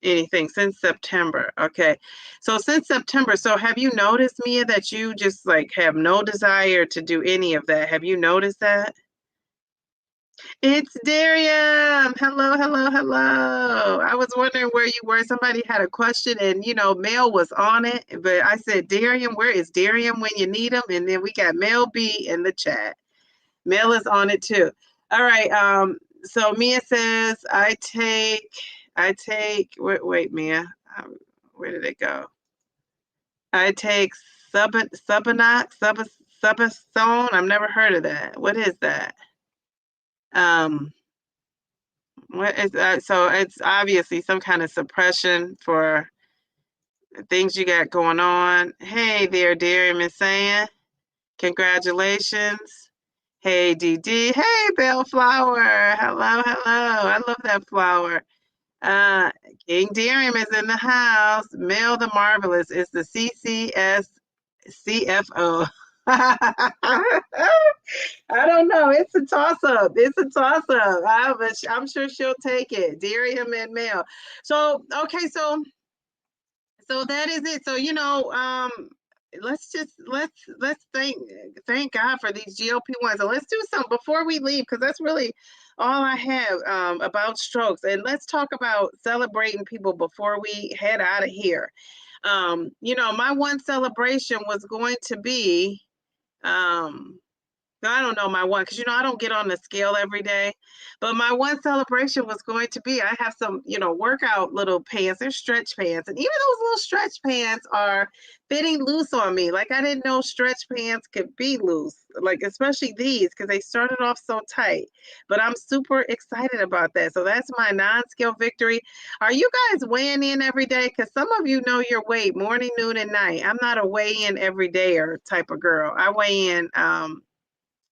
anything since September? Okay. So since September, so have you noticed, Mia, that you just like have no desire to do any of that? Have you noticed that? It's Darian. Hello, hello, hello. I was wondering where you were. Somebody had a question and, you know, Mel was on it, but I said, Darian, where is Darian when you need him? And then we got Mel B in the chat. Mel is on it too. All right. So Mia says, wait, Mia, where did it go? I take Subasone. I've never heard of that. What is that? What is that? So it's obviously some kind of suppression for things you got going on. Hey there, dear Miss Ann. Congratulations. Hey, DD. Hey, Bellflower. Hello, hello. I love that flower. Uh, King Darium is in the house. Mel the Marvelous is the CCS CFO. I don't know. It's a toss up. It's a toss up. I'm sure she'll take it. Darium and Mel. So, okay. So that is it. So, you know, let's thank God for these GLP-1s. So let's do something before we leave, because that's really all I have about strokes. And let's talk about celebrating people before we head out of here. You know, my one celebration was going to be I don't know my one, because you know I don't get on the scale every day. But my one celebration was going to be I have some, you know, workout little pants. They're stretch pants. And even those little stretch pants are fitting loose on me. Like I didn't know stretch pants could be loose, like especially these, because they started off so tight. But I'm super excited about that. So that's my non-scale victory. Are you guys weighing in every day? Because some of you know your weight morning, noon, and night. I'm not a weigh in every day or type of girl. I weigh in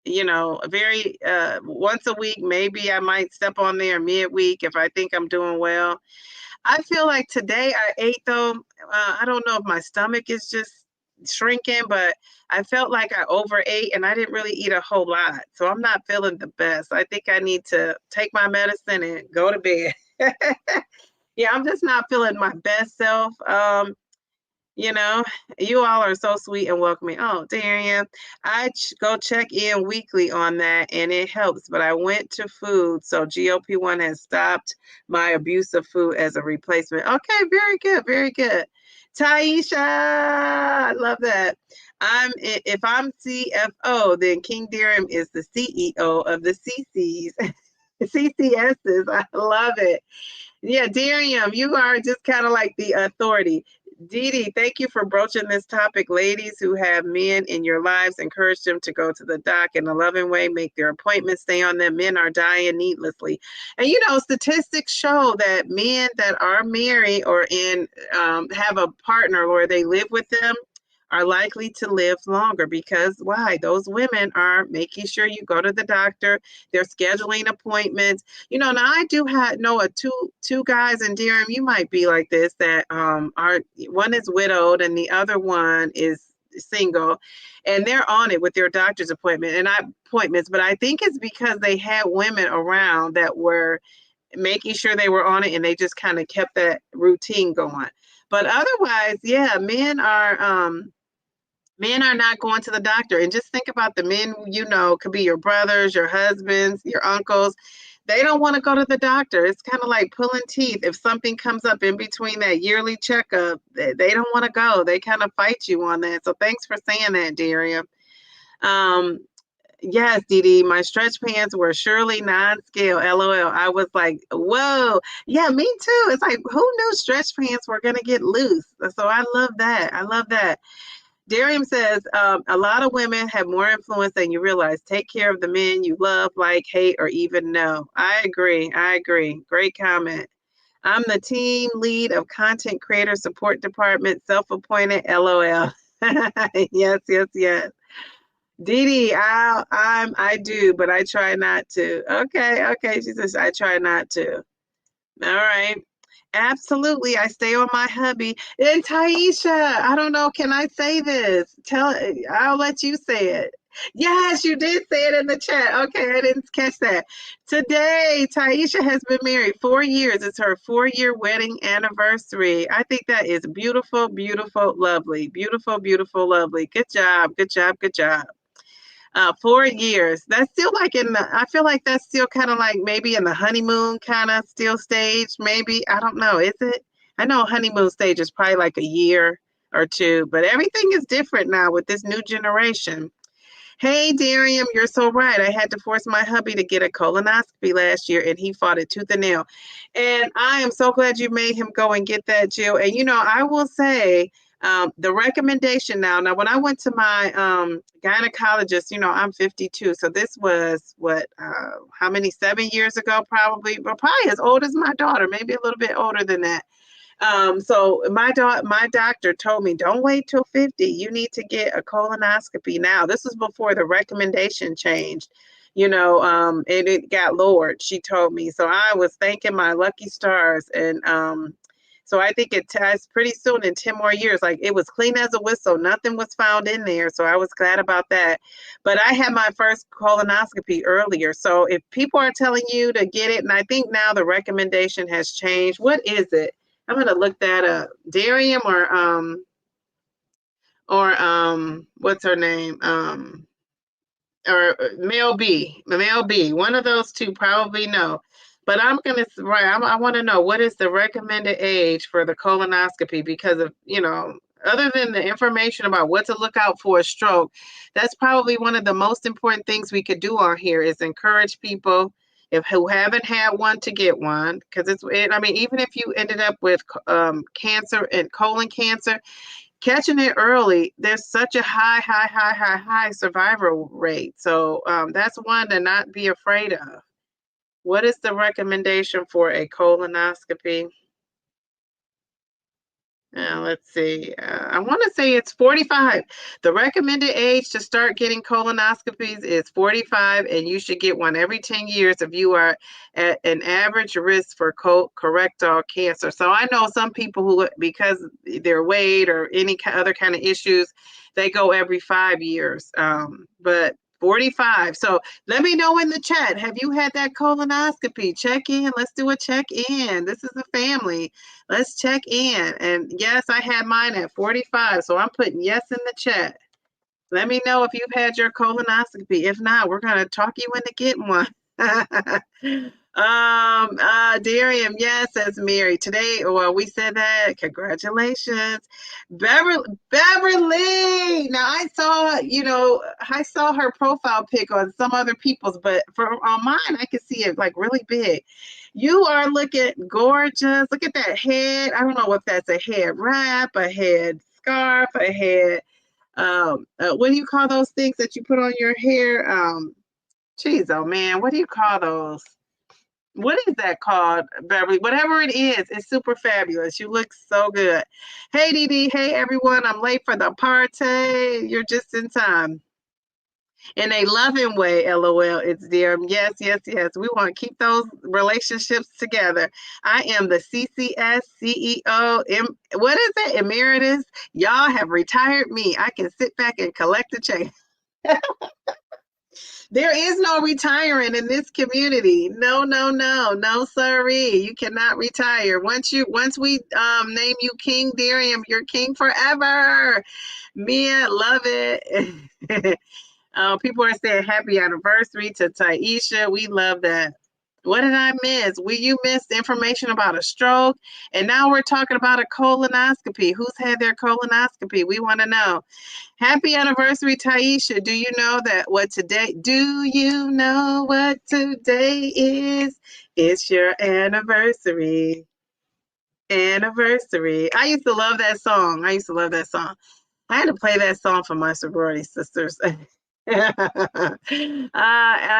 you know, very once a week. Maybe I might step on there midweek if I think I'm doing well. I feel like today I ate though. I don't know if my stomach is just shrinking, but I felt like I overate and I didn't really eat a whole lot. So I'm not feeling the best. I think I need to take my medicine and go to bed. Yeah, I'm just not feeling my best self. You know, you all are so sweet and welcoming. Oh, Darian, I go check in weekly on that and it helps, but I went to food. So GLP-1 has stopped my abuse of food as a replacement. Okay, very good, very good. Taisha, I love that. If I'm CFO, then King Darian is the CEO of the CCs, CCSs. I love it. Yeah, Darian, you are just kind of like the authority. Dee Dee, thank you for broaching this topic. Ladies who have men in your lives, encourage them to go to the doc in a loving way, make their appointments, stay on them. Men are dying needlessly. And statistics show that men that are married or have a partner or they live with them are likely to live longer because why? Those women are making sure you go to the doctor. They're scheduling appointments. Now I do know two guys in Durham. You might be like this that are one is widowed and the other one is single, and they're on it with their doctor's appointments. But I think it's because they had women around that were making sure they were on it, and they just kind of kept that routine going. But otherwise, yeah, men are not going to the doctor. And just think about the men, could be your brothers, your husbands, your uncles. They don't want to go to the doctor. It's kind of like pulling teeth. If something comes up in between that yearly checkup, they don't want to go. They kind of fight you on that. So thanks for saying that, Daria. Yes, Dee Dee, my stretch pants were surely non-scale. LOL. I was like, whoa. Yeah, me too. It's like, who knew stretch pants were going to get loose? So I love that. I love that. Darium says, a lot of women have more influence than you realize. Take care of the men you love, like, hate, or even know. I agree. Great comment. I'm the team lead of content creator support department, self-appointed, LOL. Yes. Dee Dee, I do, but I try not to. Okay. She says, I try not to. All right. Absolutely. I stay on my hubby. And Taisha, I don't know. Can I say this? I'll let you say it. Yes, you did say it in the chat. Okay, I didn't catch that. Today, Taisha has been married 4 years. It's her 4-year wedding anniversary. I think that is beautiful, lovely. Beautiful, lovely. Good job. 4 years. That's still like I feel like that's still kind of like maybe in the honeymoon kind of still stage. Maybe, I don't know. Is it? I know honeymoon stage is probably like a year or two, but everything is different now with this new generation. Hey, Darium, you're so right. I had to force my hubby to get a colonoscopy last year, and he fought it tooth and nail. And I am so glad you made him go and get that, Jill. And, I will say, the recommendation now, when I went to my gynecologist, I'm 52. So this was how many, 7 years ago, probably as old as my daughter, maybe a little bit older than that. So my doctor told me, don't wait till 50. You need to get a colonoscopy now. This was before the recommendation changed, and it got lowered, she told me. So I was thanking my lucky stars. And so I think it tests pretty soon in 10 more years. Like, it was clean as a whistle. Nothing was found in there. So I was glad about that. But I had my first colonoscopy earlier. So if people are telling you to get it, and I think now the recommendation has changed. What is it? I'm going to look that up. Darium or what's her name? Or Mel B. One of those two probably know. But I want to know, what is the recommended age for the colonoscopy? Because of, other than the information about what to look out for a stroke, that's probably one of the most important things we could do on here is encourage people who haven't had one to get one. Because even if you ended up with cancer and colon cancer, catching it early, there's such a high survival rate. So that's one to not be afraid of. What is the recommendation for a colonoscopy? Let's see. I want to say it's 45. The recommended age to start getting colonoscopies is 45, and you should get one every 10 years if you are at an average risk for colorectal cancer. So I know some people who, because their weight or any other kind of issues, they go every 5 years. But 45. So let me know in the chat. Have you had that colonoscopy? Check in. Let's do a check in. This is a family. Let's check in. And yes, I had mine at 45. So I'm putting yes in the chat. Let me know if you've had your colonoscopy. If not, we're going to talk you into getting one. Darian, yes, says Mary. Today, well, we said that. Congratulations. Beverly. Now I saw her profile pic on some other people's, but on mine, I could see it like really big. You are looking gorgeous. Look at that head. I don't know if that's a head wrap, a head scarf, a head, what do you call those things that you put on your hair? Geez, oh man, what do you call those? What is that called, Beverly? Whatever it is, it's super fabulous. You look so good. Hey, Dee Dee. Hey, everyone. I'm late for the party. You're just in time. In a loving way, LOL. It's dear. Yes, yes, yes. We want to keep those relationships together. I am the CCS CEO. What is it? Emeritus. Y'all have retired me. I can sit back and collect the check. There is no retiring in this community. No, no, no, no, sorry. You cannot retire. Once we name you King Darium, you're king forever. Mia, love it. People are saying happy anniversary to Taisha. We love that. What did I miss? You missed information about a stroke, and now we're talking about a colonoscopy. Who's had their colonoscopy? We want to know. Happy anniversary, Taisha. Do you know what today is? It's your anniversary. Anniversary. I used to love that song. I had to play that song for my sorority sisters.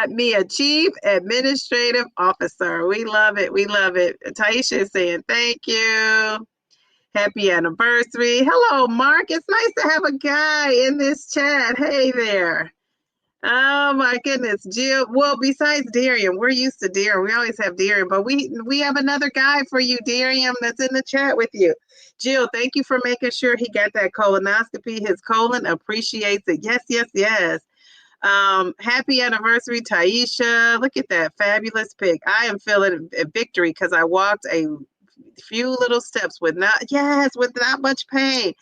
Mia, Chief Administrative Officer. We love it. We love it. Taisha is saying thank you. Happy anniversary. Hello, Mark. It's nice to have a guy in this chat. Hey there. Oh my goodness, Jill. Well, besides Darian, we're used to Darian. We always have Darian, but we have another guy for you, Darian, that's in the chat with you. Jill, thank you for making sure he got that colonoscopy. His colon appreciates it. Yes, yes, yes. Happy anniversary, Taisha. Look at that fabulous pic. I am feeling a victory because I walked a few little steps with not much pain,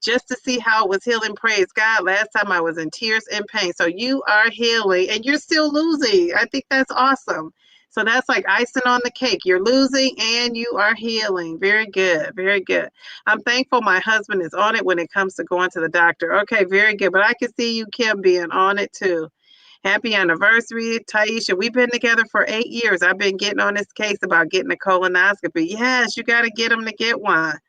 just to see how it was healing. Praise God. Last time I was in tears and pain. So you are healing and you're still losing. I think that's awesome. So that's like icing on the cake. You're losing and you are healing. Very good. Very good. I'm thankful my husband is on it when it comes to going to the doctor. Okay, very good. But I can see you, Kim, being on it too. Happy anniversary, Taisha. We've been together for 8 years. I've been getting on this case about getting a colonoscopy. Yes, you got to get him to get one.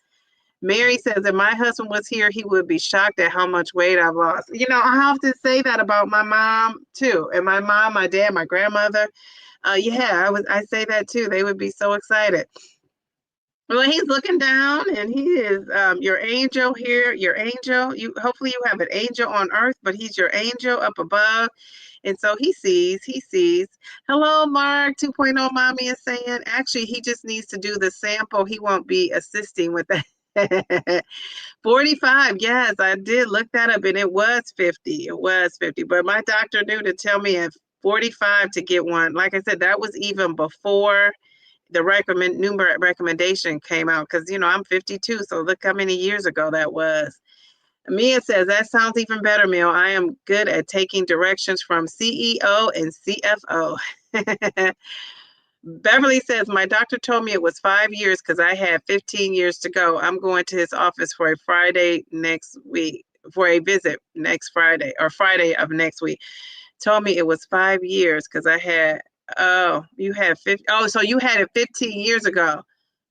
Mary says, if my husband was here, he would be shocked at how much weight I've lost. I often say that about my mom too. And my mom, my dad, my grandmother. I say that too. They would be so excited. Well, he's looking down and he is your angel here, your angel. Hopefully you have an angel on earth, but he's your angel up above. And so he sees. Hello, Mark 2.0 mommy is saying, actually, he just needs to do the sample. He won't be assisting with that. 45. Yes, I did look that up and it was 50. But my doctor knew to tell me at 45 to get one. Like I said, that was even before the recommendation came out because, I'm 52. So look how many years ago that was. Mia says, that sounds even better, Mel. I am good at taking directions from CEO and CFO. Beverly says, my doctor told me it was 5 years because I had 15 years to go. I'm going to his office for a visit next Friday or Friday of next week. Told me it was 5 years because I had, you had 50. Oh, so you had it 15 years ago.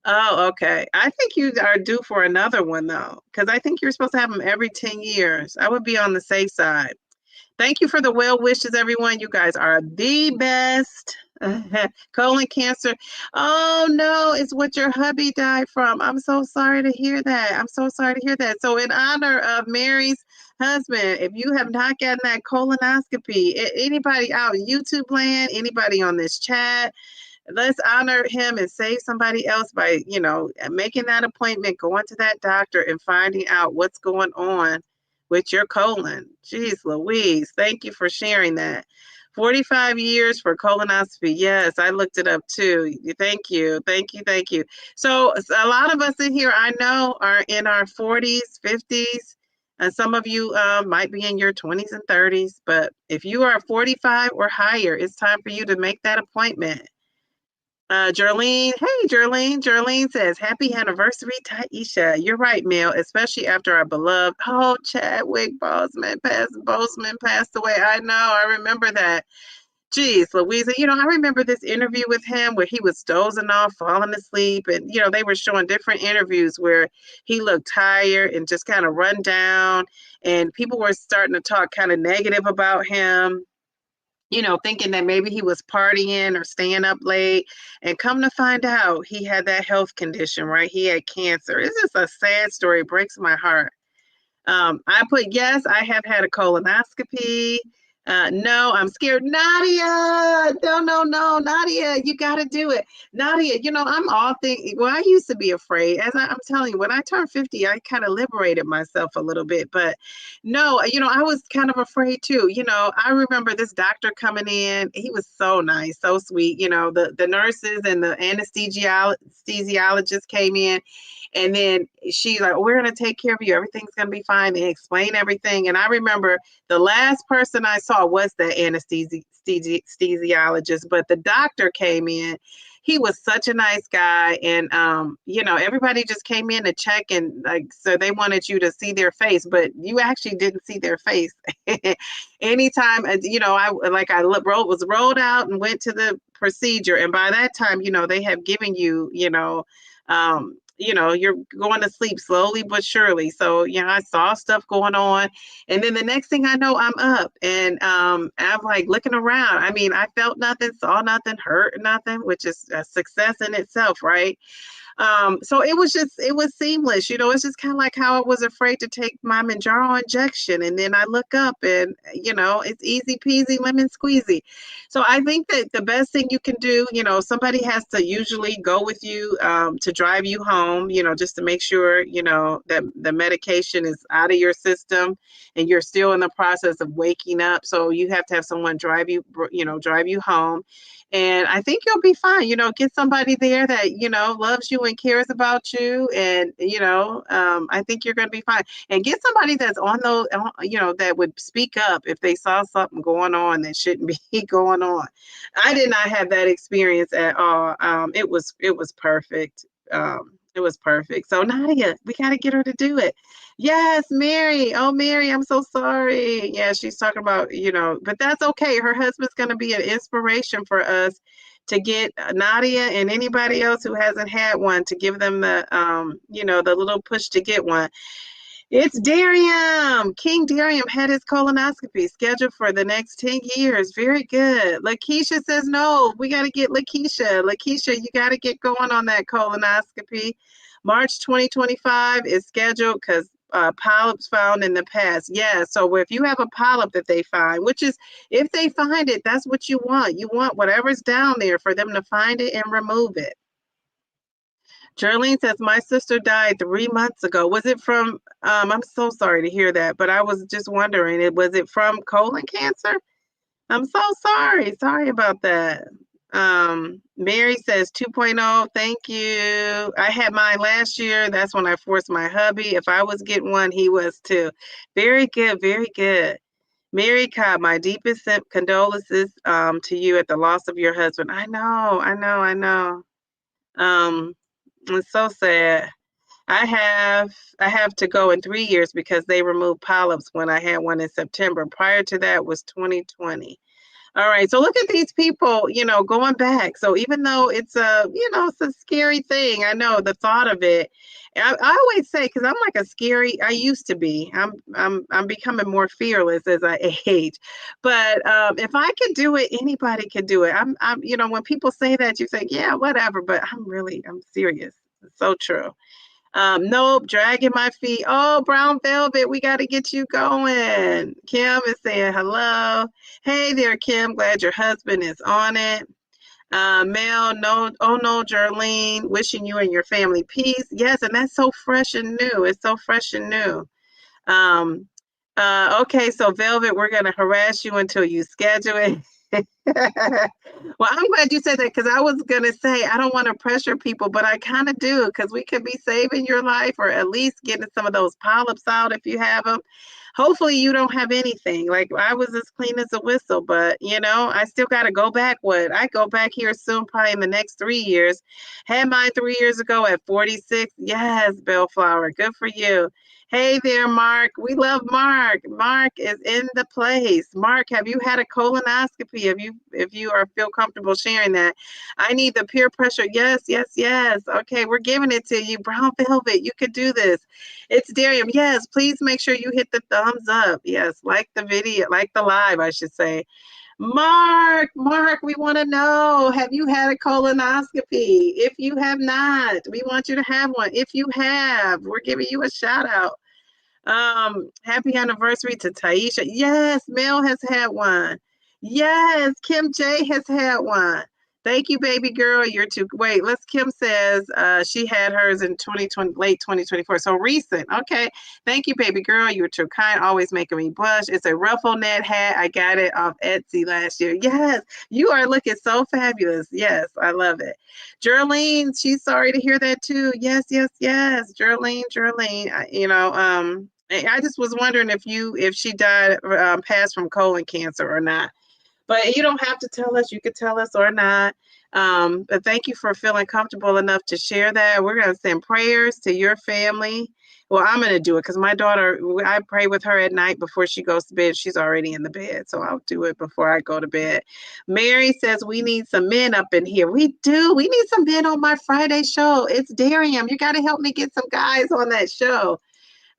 Oh, okay. I think you are due for another one, though, because I think you're supposed to have them every 10 years. I would be on the safe side. Thank you for the well wishes, everyone. You guys are the best. Colon cancer. Oh, no, it's what your hubby died from. I'm so sorry to hear that. So in honor of Mary's husband, if you have not gotten that colonoscopy, anybody out in YouTube land, anybody on this chat, let's honor him and save somebody else by, making that appointment, going to that doctor and finding out what's going on with your colon. Jeez Louise, thank you for sharing that. 45 years for colonoscopy. Yes, I looked it up too. Thank you. So a lot of us in here, I know, are in our 40s, 50s, and some of you might be in your 20s and 30s. But if you are 45 or higher, it's time for you to make that appointment. Jerlene, hey Jerlene. Jerlene says, "Happy anniversary, Taisha." You're right, Mel. Especially after our beloved Chadwick Boseman passed away. I know. I remember that. Geez, Louisa, I remember this interview with him where he was dozing off, falling asleep, and they were showing different interviews where he looked tired and just kind of run down, and people were starting to talk kind of negative about him. Thinking that maybe he was partying or staying up late. And come to find out, he had that health condition, right? He had cancer. It's just a sad story. It breaks my heart. I put, yes, I have had a colonoscopy. No, I'm scared. Nadia, no, Nadia, you got to do it. Nadia, I'm all thinking, well, I used to be afraid. I'm telling you, when I turned 50, I kind of liberated myself a little bit. But no, I was kind of afraid too. I remember this doctor coming in. He was so nice, so sweet. The nurses and the anesthesiologist came in. And then she's like, "We're going to take care of you. Everything's going to be fine." And explain everything. And I remember the last person I saw was the anesthesiologist, but the doctor came in. He was such a nice guy. And, everybody just came in to check, and so they wanted you to see their face, but you actually didn't see their face. Anytime, was rolled out and went to the procedure. And by that time, they have given you, you're going to sleep slowly but surely. So, I saw stuff going on. And then the next thing I know, I'm up and I'm like looking around. I mean, I felt nothing, saw nothing, heard nothing, which is a success in itself, right? So it was seamless. It's just kind of like how I was afraid to take my Mounjaro injection. And then I look up and, it's easy peasy, lemon squeezy. So I think that the best thing you can do, somebody has to usually go with you to drive you home, just to make sure, that the medication is out of your system and you're still in the process of waking up. So you have to have someone drive you home. And I think you'll be fine. Get somebody there that, loves you and cares about you. And, I think you're going to be fine. And get somebody that's on those, that would speak up if they saw something going on that shouldn't be going on. I did not have that experience at all. It was perfect. It was perfect. So Nadia, we got to get her to do it. Yes, Mary. Oh, Mary, I'm so sorry. Yeah, she's talking about, but that's okay. Her husband's going to be an inspiration for us to get Nadia and anybody else who hasn't had one, to give them the, the little push to get one. It's Darium. King Darium had his colonoscopy scheduled for the next 10 years. Very good. Lakeisha says, no, we got to get Lakeisha. Lakeisha, you got to get going on that colonoscopy. March 2025 is scheduled because polyps found in the past. Yeah, so if you have a polyp that they find, which is, if they find it, that's what you want. You want whatever's down there for them to find it and remove it. Jerlene says, my sister died 3 months ago. Was it from, I'm so sorry to hear that, but I was just wondering, was it from colon cancer? I'm so sorry. Sorry about that. Mary says 2.0. Thank you. I had mine last year. That's when I forced my hubby. If I was getting one, he was too. Very good. Very good. Mary Cobb, my deepest condolences to you at the loss of your husband. I know. It's so sad. I have to go in 3 years because they removed polyps when I had one in September. Prior to that was 2020. All right. So look at these people, going back. So even though it's it's a scary thing, I know the thought of it. I always say, because I'm like I used to be. I'm becoming more fearless as I age. But if I could do it, anybody could do it. I'm when people say that, you think, yeah, whatever. But I'm serious. It's so true. Nope, dragging my feet. Oh, Brown Velvet, we got to get you going. Kim is saying hello. Hey there, Kim. Glad your husband is on it. Mel, no, oh no, Jerlene, wishing you and your family peace. Yes, and that's so fresh and new. It's so fresh and new. Okay, so Velvet, we're gonna harass you until you schedule it. Well, I'm glad you said that because I was going to say I don't want to pressure people, but I kind of do because we could be saving your life or at least getting some of those polyps out if you have them. Hopefully you don't have anything. Like I was as clean as a whistle, but I still got to go back. I go back here soon, probably in the next 3 years. Had mine 3 years ago at 46. Yes, Bellflower. Good for you. Hey there, Mark. We love Mark. Mark is in the place. Mark, have you had a colonoscopy? If you feel comfortable sharing that? I need the peer pressure. Yes, yes, yes. Okay, we're giving it to you. Brown Velvet, you could do this. It's Darium. Yes, please make sure you hit the thumbs up. Yes, like the video, like the live, I should say. Mark, we want to know, have you had a colonoscopy? If you have not, we want you to have one. If you have, we're giving you a shout out. Happy anniversary to Taisha. Yes, Mel has had one. Yes, Kim J has had one. Thank you, baby girl. You're too. Wait, Kim says she had hers in 2020, late 2024. So recent. Okay. Thank you, baby girl. You're too kind. Always making me blush. It's a ruffle net hat. I got it off Etsy last year. Yes, you are looking so fabulous. Yes, I love it. Geraldine, she's sorry to hear that too. Yes, yes, yes. Geraldine. I just was wondering if she died, passed from colon cancer or not. But you don't have to tell us. You could tell us or not. But thank you for feeling comfortable enough to share that. We're going to send prayers to your family. Well, I'm going to do it because my daughter, I pray with her at night before she goes to bed. She's already in the bed, so I'll do it before I go to bed. Mary says we need some men up in here. We do. We need some men on my Friday show. It's Darium. You got to help me get some guys on that show.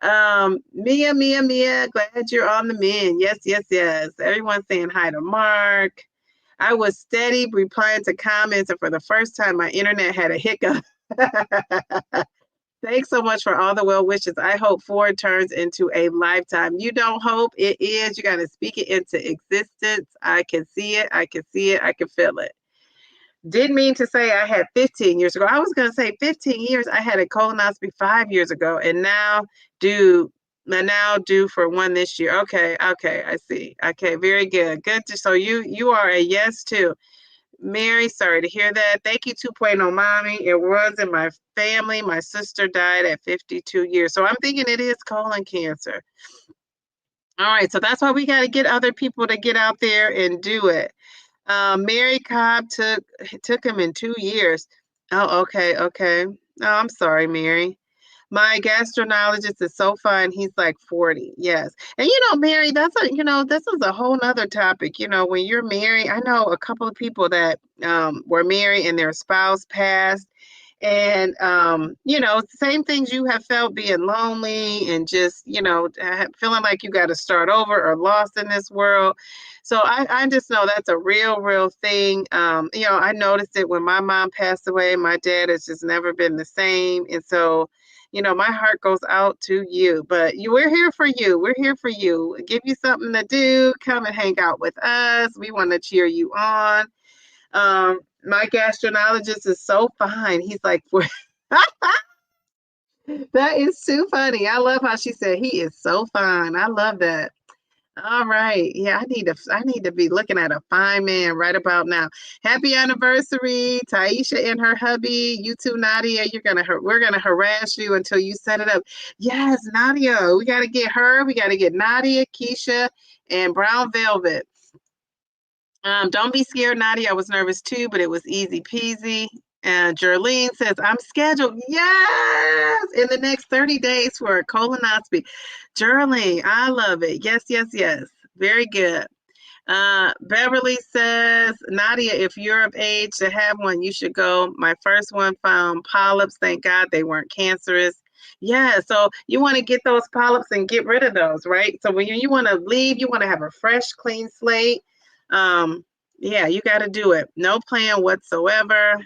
Mia, glad you're on the men. Yes, yes, yes. Everyone's saying hi to Mark. I was steady replying to comments, and for the first time, my internet had a hiccup. Thanks so much for all the well wishes. I hope Ford turns into a lifetime. You don't hope, it is. You got to speak it into existence. I can see it. I can see it. I can feel it. Didn't mean to say I had 15 years ago. I was going to say 15 years. I had a colonoscopy 5 years ago, and now due for one this year. Okay, I see. Okay, very good. Good. So you are a yes too. Mary, sorry to hear that. Thank you, 2.0 mommy. It was in my family. My sister died at 52 years. So I'm thinking it is colon cancer. All right, so that's why we got to get other people to get out there and do it. Mary Cobb took him in 2 years. Oh, okay. Oh, I'm sorry, Mary. My gastroenterologist is so fun. He's like 40. Yes. And Mary, this is a whole nother topic. When you're married, I know a couple of people that were married and their spouse passed. And, same things you have felt, being lonely and just, feeling like you got to start over or lost in this world. So I just know that's a real thing. I noticed it when my mom passed away. My dad has just never been the same. And so, my heart goes out to you, but we're here for you. We're here for you. Give you something to do. Come and hang out with us. We want to cheer you on. My gastroenterologist is so fine. He's like, that is too funny. I love how she said he is so fine. I love that. All right. Yeah, I need to be looking at a fine man right about now. Happy anniversary, Taisha and her hubby. You too, Nadia. We're gonna harass you until you set it up. Yes, Nadia. We gotta get her. We gotta get Nadia, Keisha, and Brown Velvet. Don't be scared, Nadia. I was nervous too, but it was easy peasy. And Jerlene says, I'm scheduled, yes, in the next 30 days for a colonoscopy. Jerlene, I love it. Yes, yes, yes. Very good. Beverly says, Nadia, if you're of age to have one, you should go. My first one found polyps. Thank God they weren't cancerous. Yeah, so you want to get those polyps and get rid of those, right? So when you want to leave, you want to have a fresh, clean slate. Yeah, you got to do it. No plan whatsoever.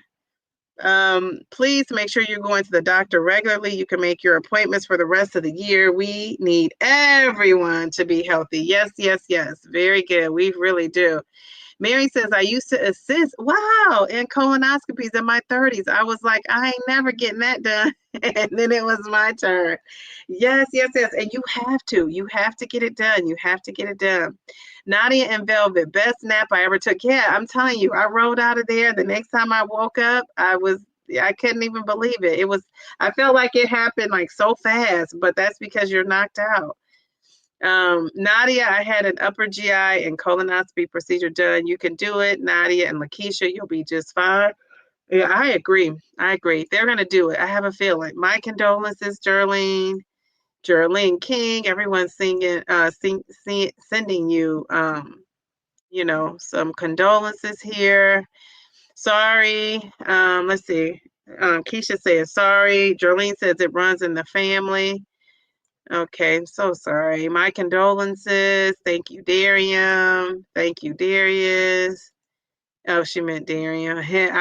Please make sure you're going to the doctor regularly. You can make your appointments for the rest of the year. We need everyone to be healthy. Yes, yes, yes. Very good. We really do. Mary says, I used to assist, wow, in colonoscopies in my 30s. I was like, I ain't never getting that done. And then it was my turn. Yes, yes, yes. And you have to. You have to get it done. You have to get it done. Nadia and Velvet, best nap I ever took. Yeah, I'm telling you, I rolled out of there. The next time I woke up, I couldn't even believe it. I felt like it happened like so fast, but that's because you're knocked out. Nadia, I had an upper GI and colonoscopy procedure done. You can do it, Nadia and Lakeisha. You'll be just fine. Yeah, I agree. I agree. They're gonna do it. I have a feeling. My condolences, Jerlene. Jerlene King. Everyone's sending you, some condolences here. Sorry. Let's see. Keisha says sorry. Jerlene says it runs in the family. Okay, I'm so sorry. My condolences. Thank you, Darian. Thank you, Darius. Oh, she meant Darian.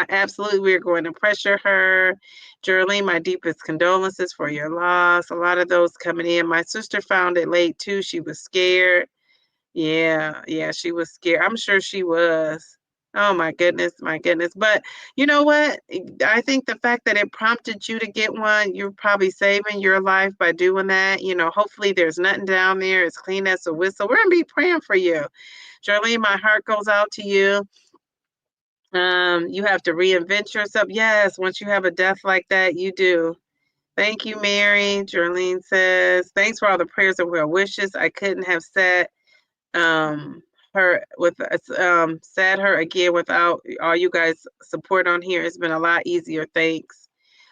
Absolutely, we're going to pressure her. Jerlene, my deepest condolences for your loss. A lot of those coming in. My sister found it late too. She was scared. Yeah, she was scared. I'm sure she was. Oh my goodness, my goodness. But you know what? I think the fact that it prompted you to get one, you're probably saving your life by doing that. Hopefully there's nothing down there. It's clean as a whistle. We're gonna be praying for you. Jerlene, my heart goes out to you. You have to reinvent yourself. Yes, once you have a death like that, you do. Thank you, Mary. Jerlene says, thanks for all the prayers and well wishes. I couldn't have said sad her again without all you guys support on here. It's been a lot easier. Thanks.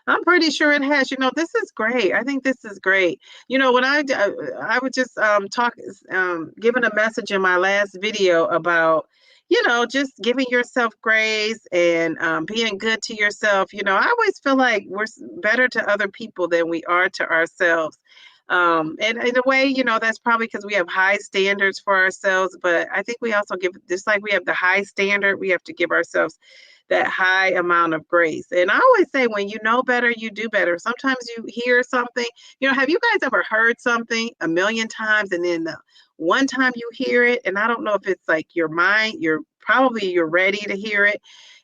I'm pretty sure it has. This is great. I think this is great. When I would just giving a message in my last video about just giving yourself grace and being good to yourself. I always feel like we're better to other people than we are to ourselves. And in a way, that's probably because we have high standards for ourselves. But I think we also just like we have the high standard, we have to give ourselves that high amount of grace. And I always say, when you know better, you do better. Sometimes you hear something, have you guys ever heard something a million times and then the one time you hear it, and I don't know if it's like your mind, you're ready to hear it,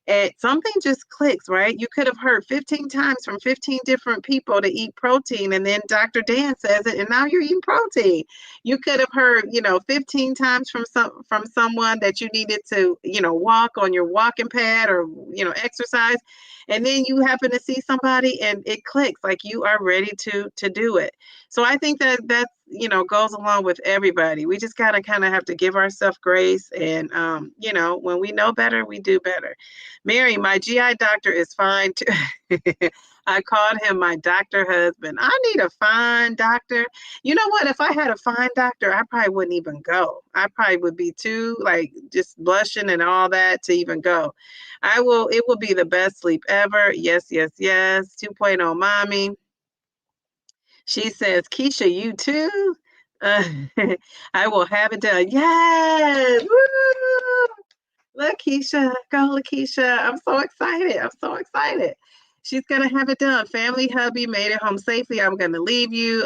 and something just clicks, right? You could have heard 15 times from 15 different people to eat protein, and then Dr. Dan says it, and now you're eating protein. You could have heard, 15 times from someone that you needed to, walk on your walking pad or, exercise, and then you happen to see somebody and it clicks, like you are ready to do it. So I think that goes along with everybody. We just gotta kind of have to give ourselves grace, and when we know better, we do better. Mary, my GI doctor is fine too. I called him my doctor husband. I need a fine doctor. You know what? If I had a fine doctor, I probably wouldn't even go. I probably would be too just blushing and all that to even go. It will be the best sleep ever. Yes, yes, yes. 2.0 mommy. She says, Keisha, you too? Uh, I will have it done. Yes. Woo! Lakeisha, go Lakeisha. I'm so excited. I'm so excited. She's gonna have it done. Family hubby made it home safely. I'm gonna leave you.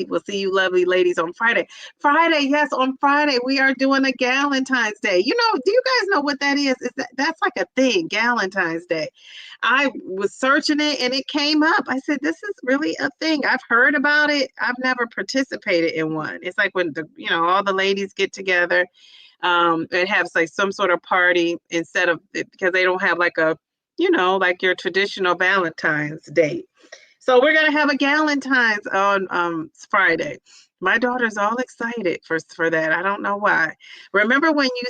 We'll see you lovely ladies on Friday. Friday, yes, on Friday we are doing a Galentine's Day. Do you guys know what that is? That's like a thing, Galentine's Day. I was searching it and it came up. I said, this is really a thing. I've heard about it. I've never participated in one. It's like when all the ladies get together and have like some sort of party instead of, because they don't have like like your traditional Valentine's date. So we're gonna have a Galentine's on Friday. My daughter's all excited for that. I don't know why. Remember when you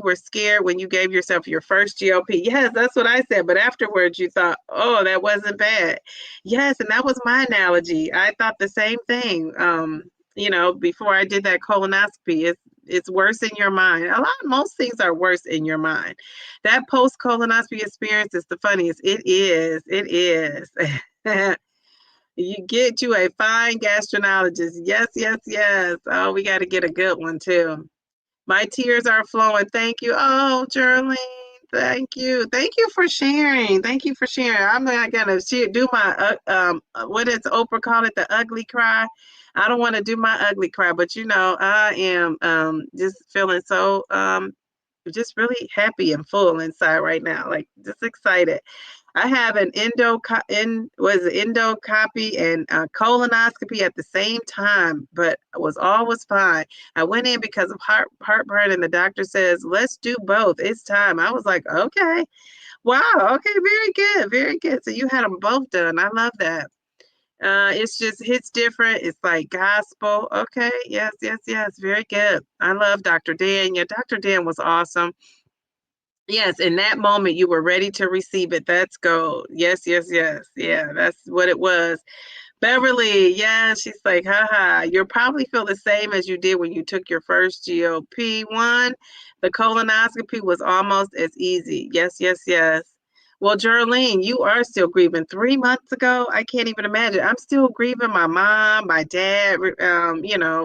were scared when you gave yourself your first GLP? Yes, that's what I said. But afterwards you thought, oh, that wasn't bad. Yes, and that was my analogy. I thought the same thing. Before I did that colonoscopy, it's worse in your mind. Most things are worse in your mind. That post colonoscopy experience is the funniest. It is. You get you a fine gastroenterologist. Yes, yes, yes. Oh, we got to get a good one too. My tears are flowing. Thank you. Oh, Jerlene. Thank you. Thank you for sharing. Thank you for sharing. I'm not gonna do my what does Oprah call it? The ugly cry. I don't want to do my ugly cry, but I am just feeling so just really happy and full inside right now. Like just excited. I have an endoscopy and colonoscopy at the same time, but all was fine. I went in because of heartburn, and the doctor says, let's do both. It's time. I was like, okay. Wow. Okay. Very good. Very good. So you had them both done. I love that. It's just hits different. It's like gospel. Okay. Yes, yes, yes. Very good. I love Dr. Dan. Yeah, Dr. Dan was awesome. Yes, in that moment you were ready to receive it. That's gold. Yes, yes, yes. Yeah, that's what it was. Beverly, yeah, she's like, haha, you'll probably feel the same as you did when you took your first GLP-1. The colonoscopy was almost as easy. Yes, yes, yes. Well, Geraldine, you are still grieving. 3 months ago, I can't even imagine. I'm still grieving my mom, my dad,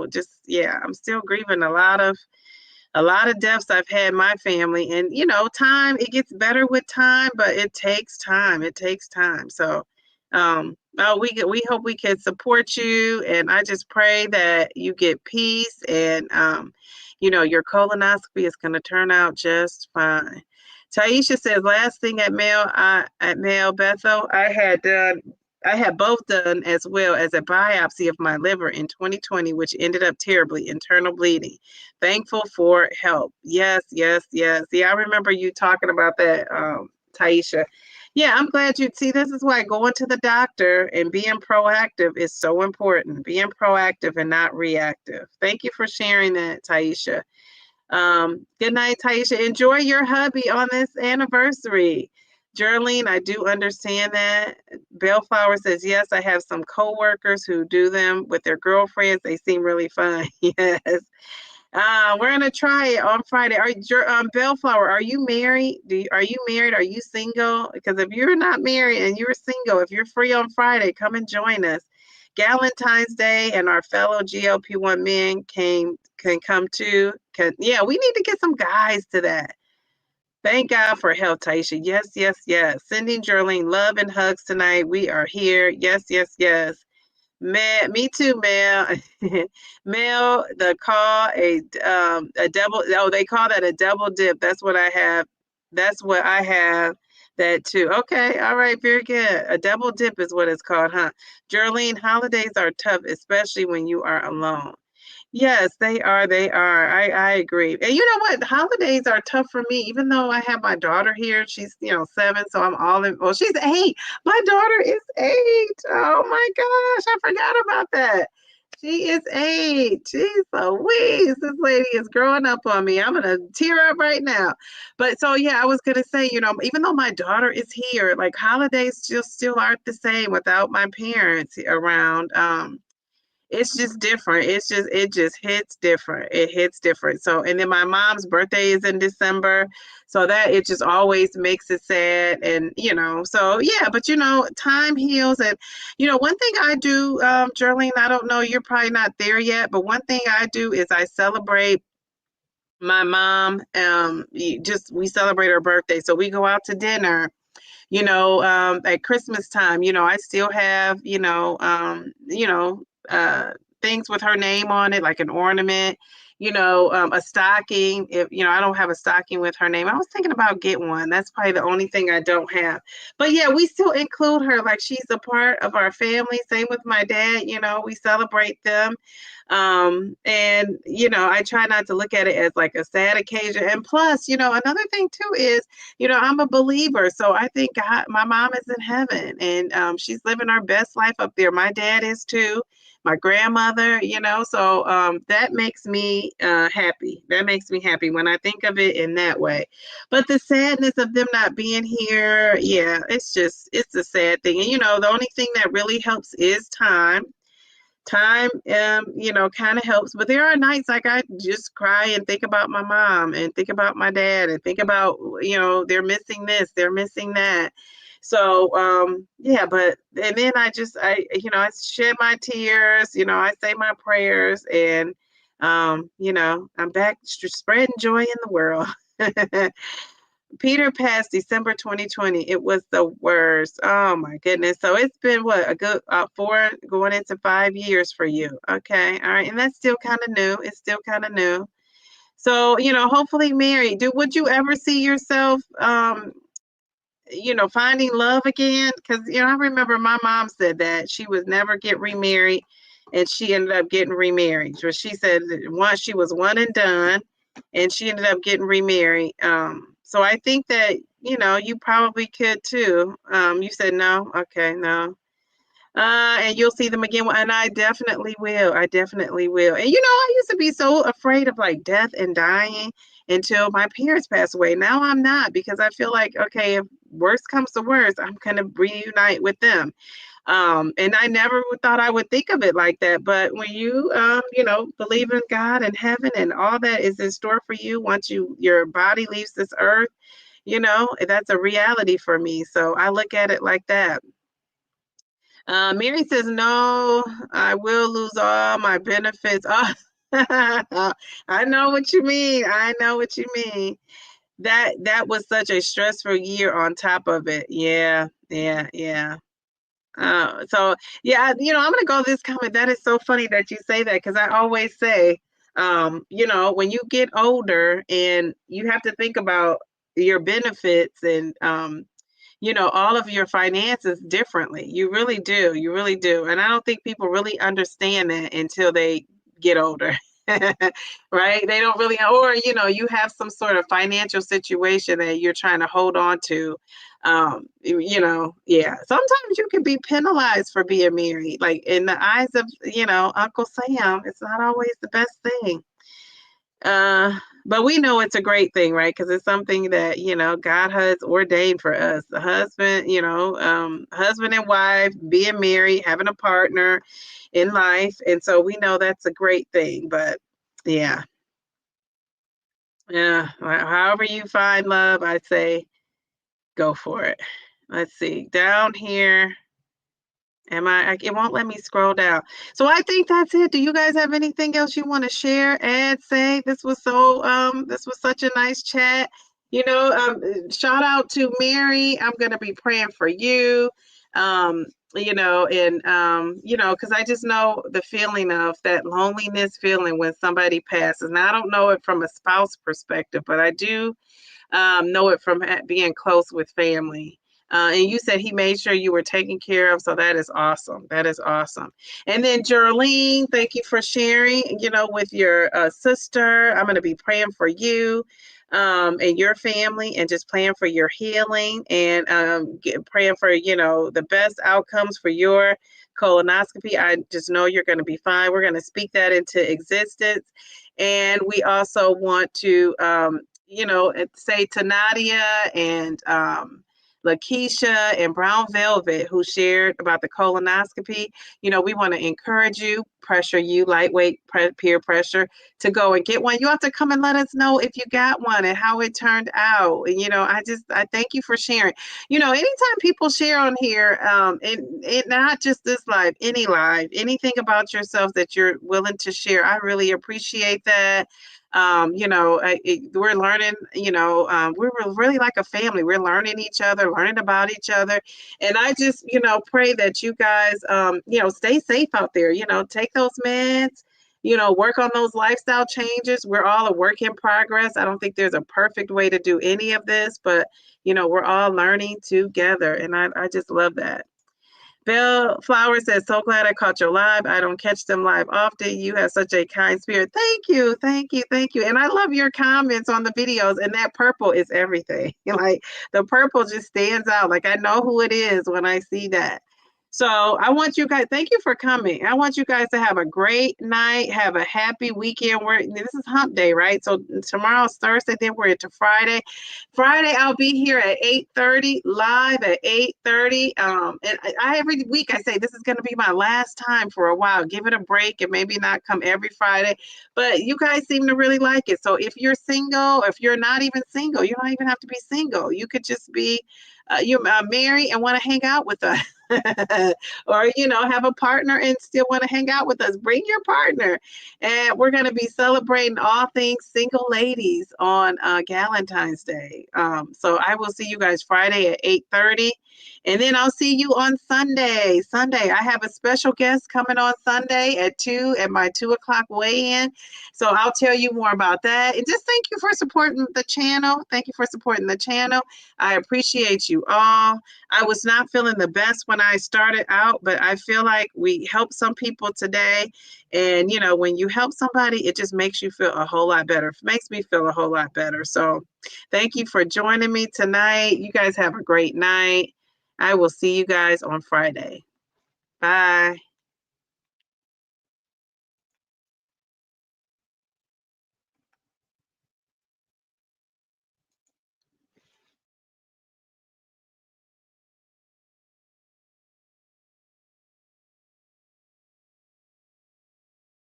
just, yeah, I'm still grieving a lot of deaths I've had in my family. And, time, it gets better with time, but it takes time. It takes time. So, we hope we can support you. And I just pray that you get peace and, your colonoscopy is going to turn out just fine. Taisha says, last thing at Mail Bethel, I had both done as well as a biopsy of my liver in 2020, which ended up terribly, internal bleeding. Thankful for help. Yes, yes, yes. Yeah, I remember you talking about that, Taisha. Yeah, I'm glad you see. This is why going to the doctor and being proactive is so important. Being proactive and not reactive. Thank you for sharing that, Taisha. Good night, Taisha. Enjoy your hubby on this anniversary. Geraldine, I do understand that. Bellflower says, yes, I have some coworkers who do them with their girlfriends. They seem really fun. Yes. We're gonna try it on Friday. Bellflower, are you married? Are you married? Are you single? Because if you're not married and you're single, if you're free on Friday, come and join us. Valentine's Day and our fellow GLP-1 men can come too. Yeah, we need to get some guys to that. Thank God for health, Taisha. Yes, yes, yes. Sending Geraldine love and hugs tonight. We are here. Yes, yes, yes. Me too, Mel. Mel, a double. Oh, they call that a double dip. That's what I have. That's what I have. That too. Okay, all right, very good. A double dip is what it's called, huh? Geraldine, holidays are tough, especially when you are alone. Yes, they are. They are. I agree. And you know what? Holidays are tough for me, even though I have my daughter here. She's, 7, so I'm all in. Well, she's 8. My daughter is 8. Oh my gosh, I forgot about that. She is 8. Jeez Louise, this lady is growing up on me. I'm gonna tear up right now. But so yeah, I was gonna say, even though my daughter is here, like holidays just still aren't the same without my parents around. It's just different. It just hits different. It hits different. So, and then my mom's birthday is in December. So that it just always makes it sad. And, so yeah, but time heals. And, one thing I do, Geraldine, I don't know, you're probably not there yet, but one thing I do is I celebrate my mom. We celebrate her birthday. So we go out to dinner. At Christmas time, I still have, things with her name on it, like an ornament, a stocking. If, I don't have a stocking with her name. I was thinking about getting one. That's probably the only thing I don't have. But yeah, we still include her. Like she's a part of our family. Same with my dad, we celebrate them. And I try not to look at it as like a sad occasion. And plus, another thing too is, I'm a believer. So I think God, my mom is in heaven and she's living her best life up there. My dad is too. My grandmother, so that makes me happy. That makes me happy when I think of it in that way. But the sadness of them not being here, yeah, it's a sad thing. And, the only thing that really helps is time. Time, kind of helps. But there are nights like I just cry and think about my mom and think about my dad and think about, they're missing this, they're missing that. So, yeah, and then I shed my tears, I say my prayers and, I'm back spreading joy in the world. Peter passed December 2020. It was the worst. Oh my goodness. So it's been what, a good 4 going into 5 years for you. Okay. All right. And that's still kind of new. It's still kind of new. So, hopefully married. Would you ever see yourself finding love again. Because, I remember my mom said that she would never get remarried, and she ended up getting remarried. So she said that once she was one and done, and she ended up getting remarried. So I think that, you probably could too. You said no? Okay, no. And you'll see them again. And I definitely will. I definitely will. And I used to be so afraid of like death and dying until my parents passed away. Now I'm not, because I feel like, okay, if worst comes to worst, I'm gonna reunite with them. And I never thought I would think of it like that. But when you believe in God and heaven and all that is in store for you once your body leaves this earth, that's a reality for me. So I look at it like that. Mary says, no, I will lose all my benefits. Oh, I know what you mean. I know what you mean. That was such a stressful year on top of it. Yeah, yeah, yeah. So yeah, I'm gonna go this comment. That is so funny that you say that, because I always say, when you get older and you have to think about your benefits and all of your finances differently. You really do. You really do. And I don't think people really understand that until they get older. Right? They don't really, or, you have some sort of financial situation that you're trying to hold on to. Yeah. Sometimes you can be penalized for being married. Like in the eyes of, Uncle Sam, it's not always the best thing. But we know it's a great thing, right? Because it's something that, God has ordained for us. The husband, husband and wife, being married, having a partner in life. And so we know that's a great thing. But yeah. Yeah. However you find love, I'd say go for it. Let's see. Down here. It won't let me scroll down. So I think that's it. Do you guys have anything else you want to share, add, say? This was such a nice chat. Shout out to Mary. I'm gonna be praying for you. Because I just know the feeling of that loneliness feeling when somebody passes. Now I don't know it from a spouse perspective, but I do know it from being close with family. And you said he made sure you were taken care of. So that is awesome. That is awesome. And then Geraldine, thank you for sharing, with your sister. I'm going to be praying for you and your family, and just praying for your healing, and praying for, the best outcomes for your colonoscopy. I just know you're going to be fine. We're going to speak that into existence. And we also want to, say to Nadia and Lakeisha and Brown Velvet, who shared about the colonoscopy, we want to encourage you, pressure you, lightweight peer pressure, to go and get one. You have to come and let us know if you got one and how it turned out. And, I thank you for sharing. Anytime people share on here, and not just this live, any live, anything about yourself that you're willing to share, I really appreciate that. We're learning, we're really like a family. We're learning each other, learning about each other. And I just, pray that you guys, stay safe out there, take those meds, work on those lifestyle changes. We're all a work in progress. I don't think there's a perfect way to do any of this, but, we're all learning together. And I just love that. Bill Flowers says, so glad I caught your live. I don't catch them live often. You have such a kind spirit. Thank you. Thank you. Thank you. And I love your comments on the videos. And that purple is everything. Like the purple just stands out. Like I know who it is when I see that. So I want you guys, thank you for coming. I want you guys to have a great night. Have a happy weekend. This is hump day, right? So tomorrow's Thursday, then we're into Friday. Friday, I'll be here at 8:30, live at 8:30. And every week I say this is going to be my last time for a while. Give it a break and maybe not come every Friday. But you guys seem to really like it. So if you're single, if you're not even single, you don't even have to be single. You could just be married and want to hang out with us. Or have a partner and still want to hang out with us. Bring your partner, and we're going to be celebrating all things single ladies on Valentine's Day. So I will see you guys Friday at 8:30, And then I'll see you on Sunday. I have a special guest coming on Sunday at 2 at my 2:00 weigh-in. So I'll tell you more about that. And just thank you for supporting the channel. Thank you for supporting the channel. I appreciate you all. I was not feeling the best when I started out, but I feel like we helped some people today. And, when you help somebody, it just makes you feel a whole lot better. It makes me feel a whole lot better. So thank you for joining me tonight. You guys have a great night. I will see you guys on Friday. Bye.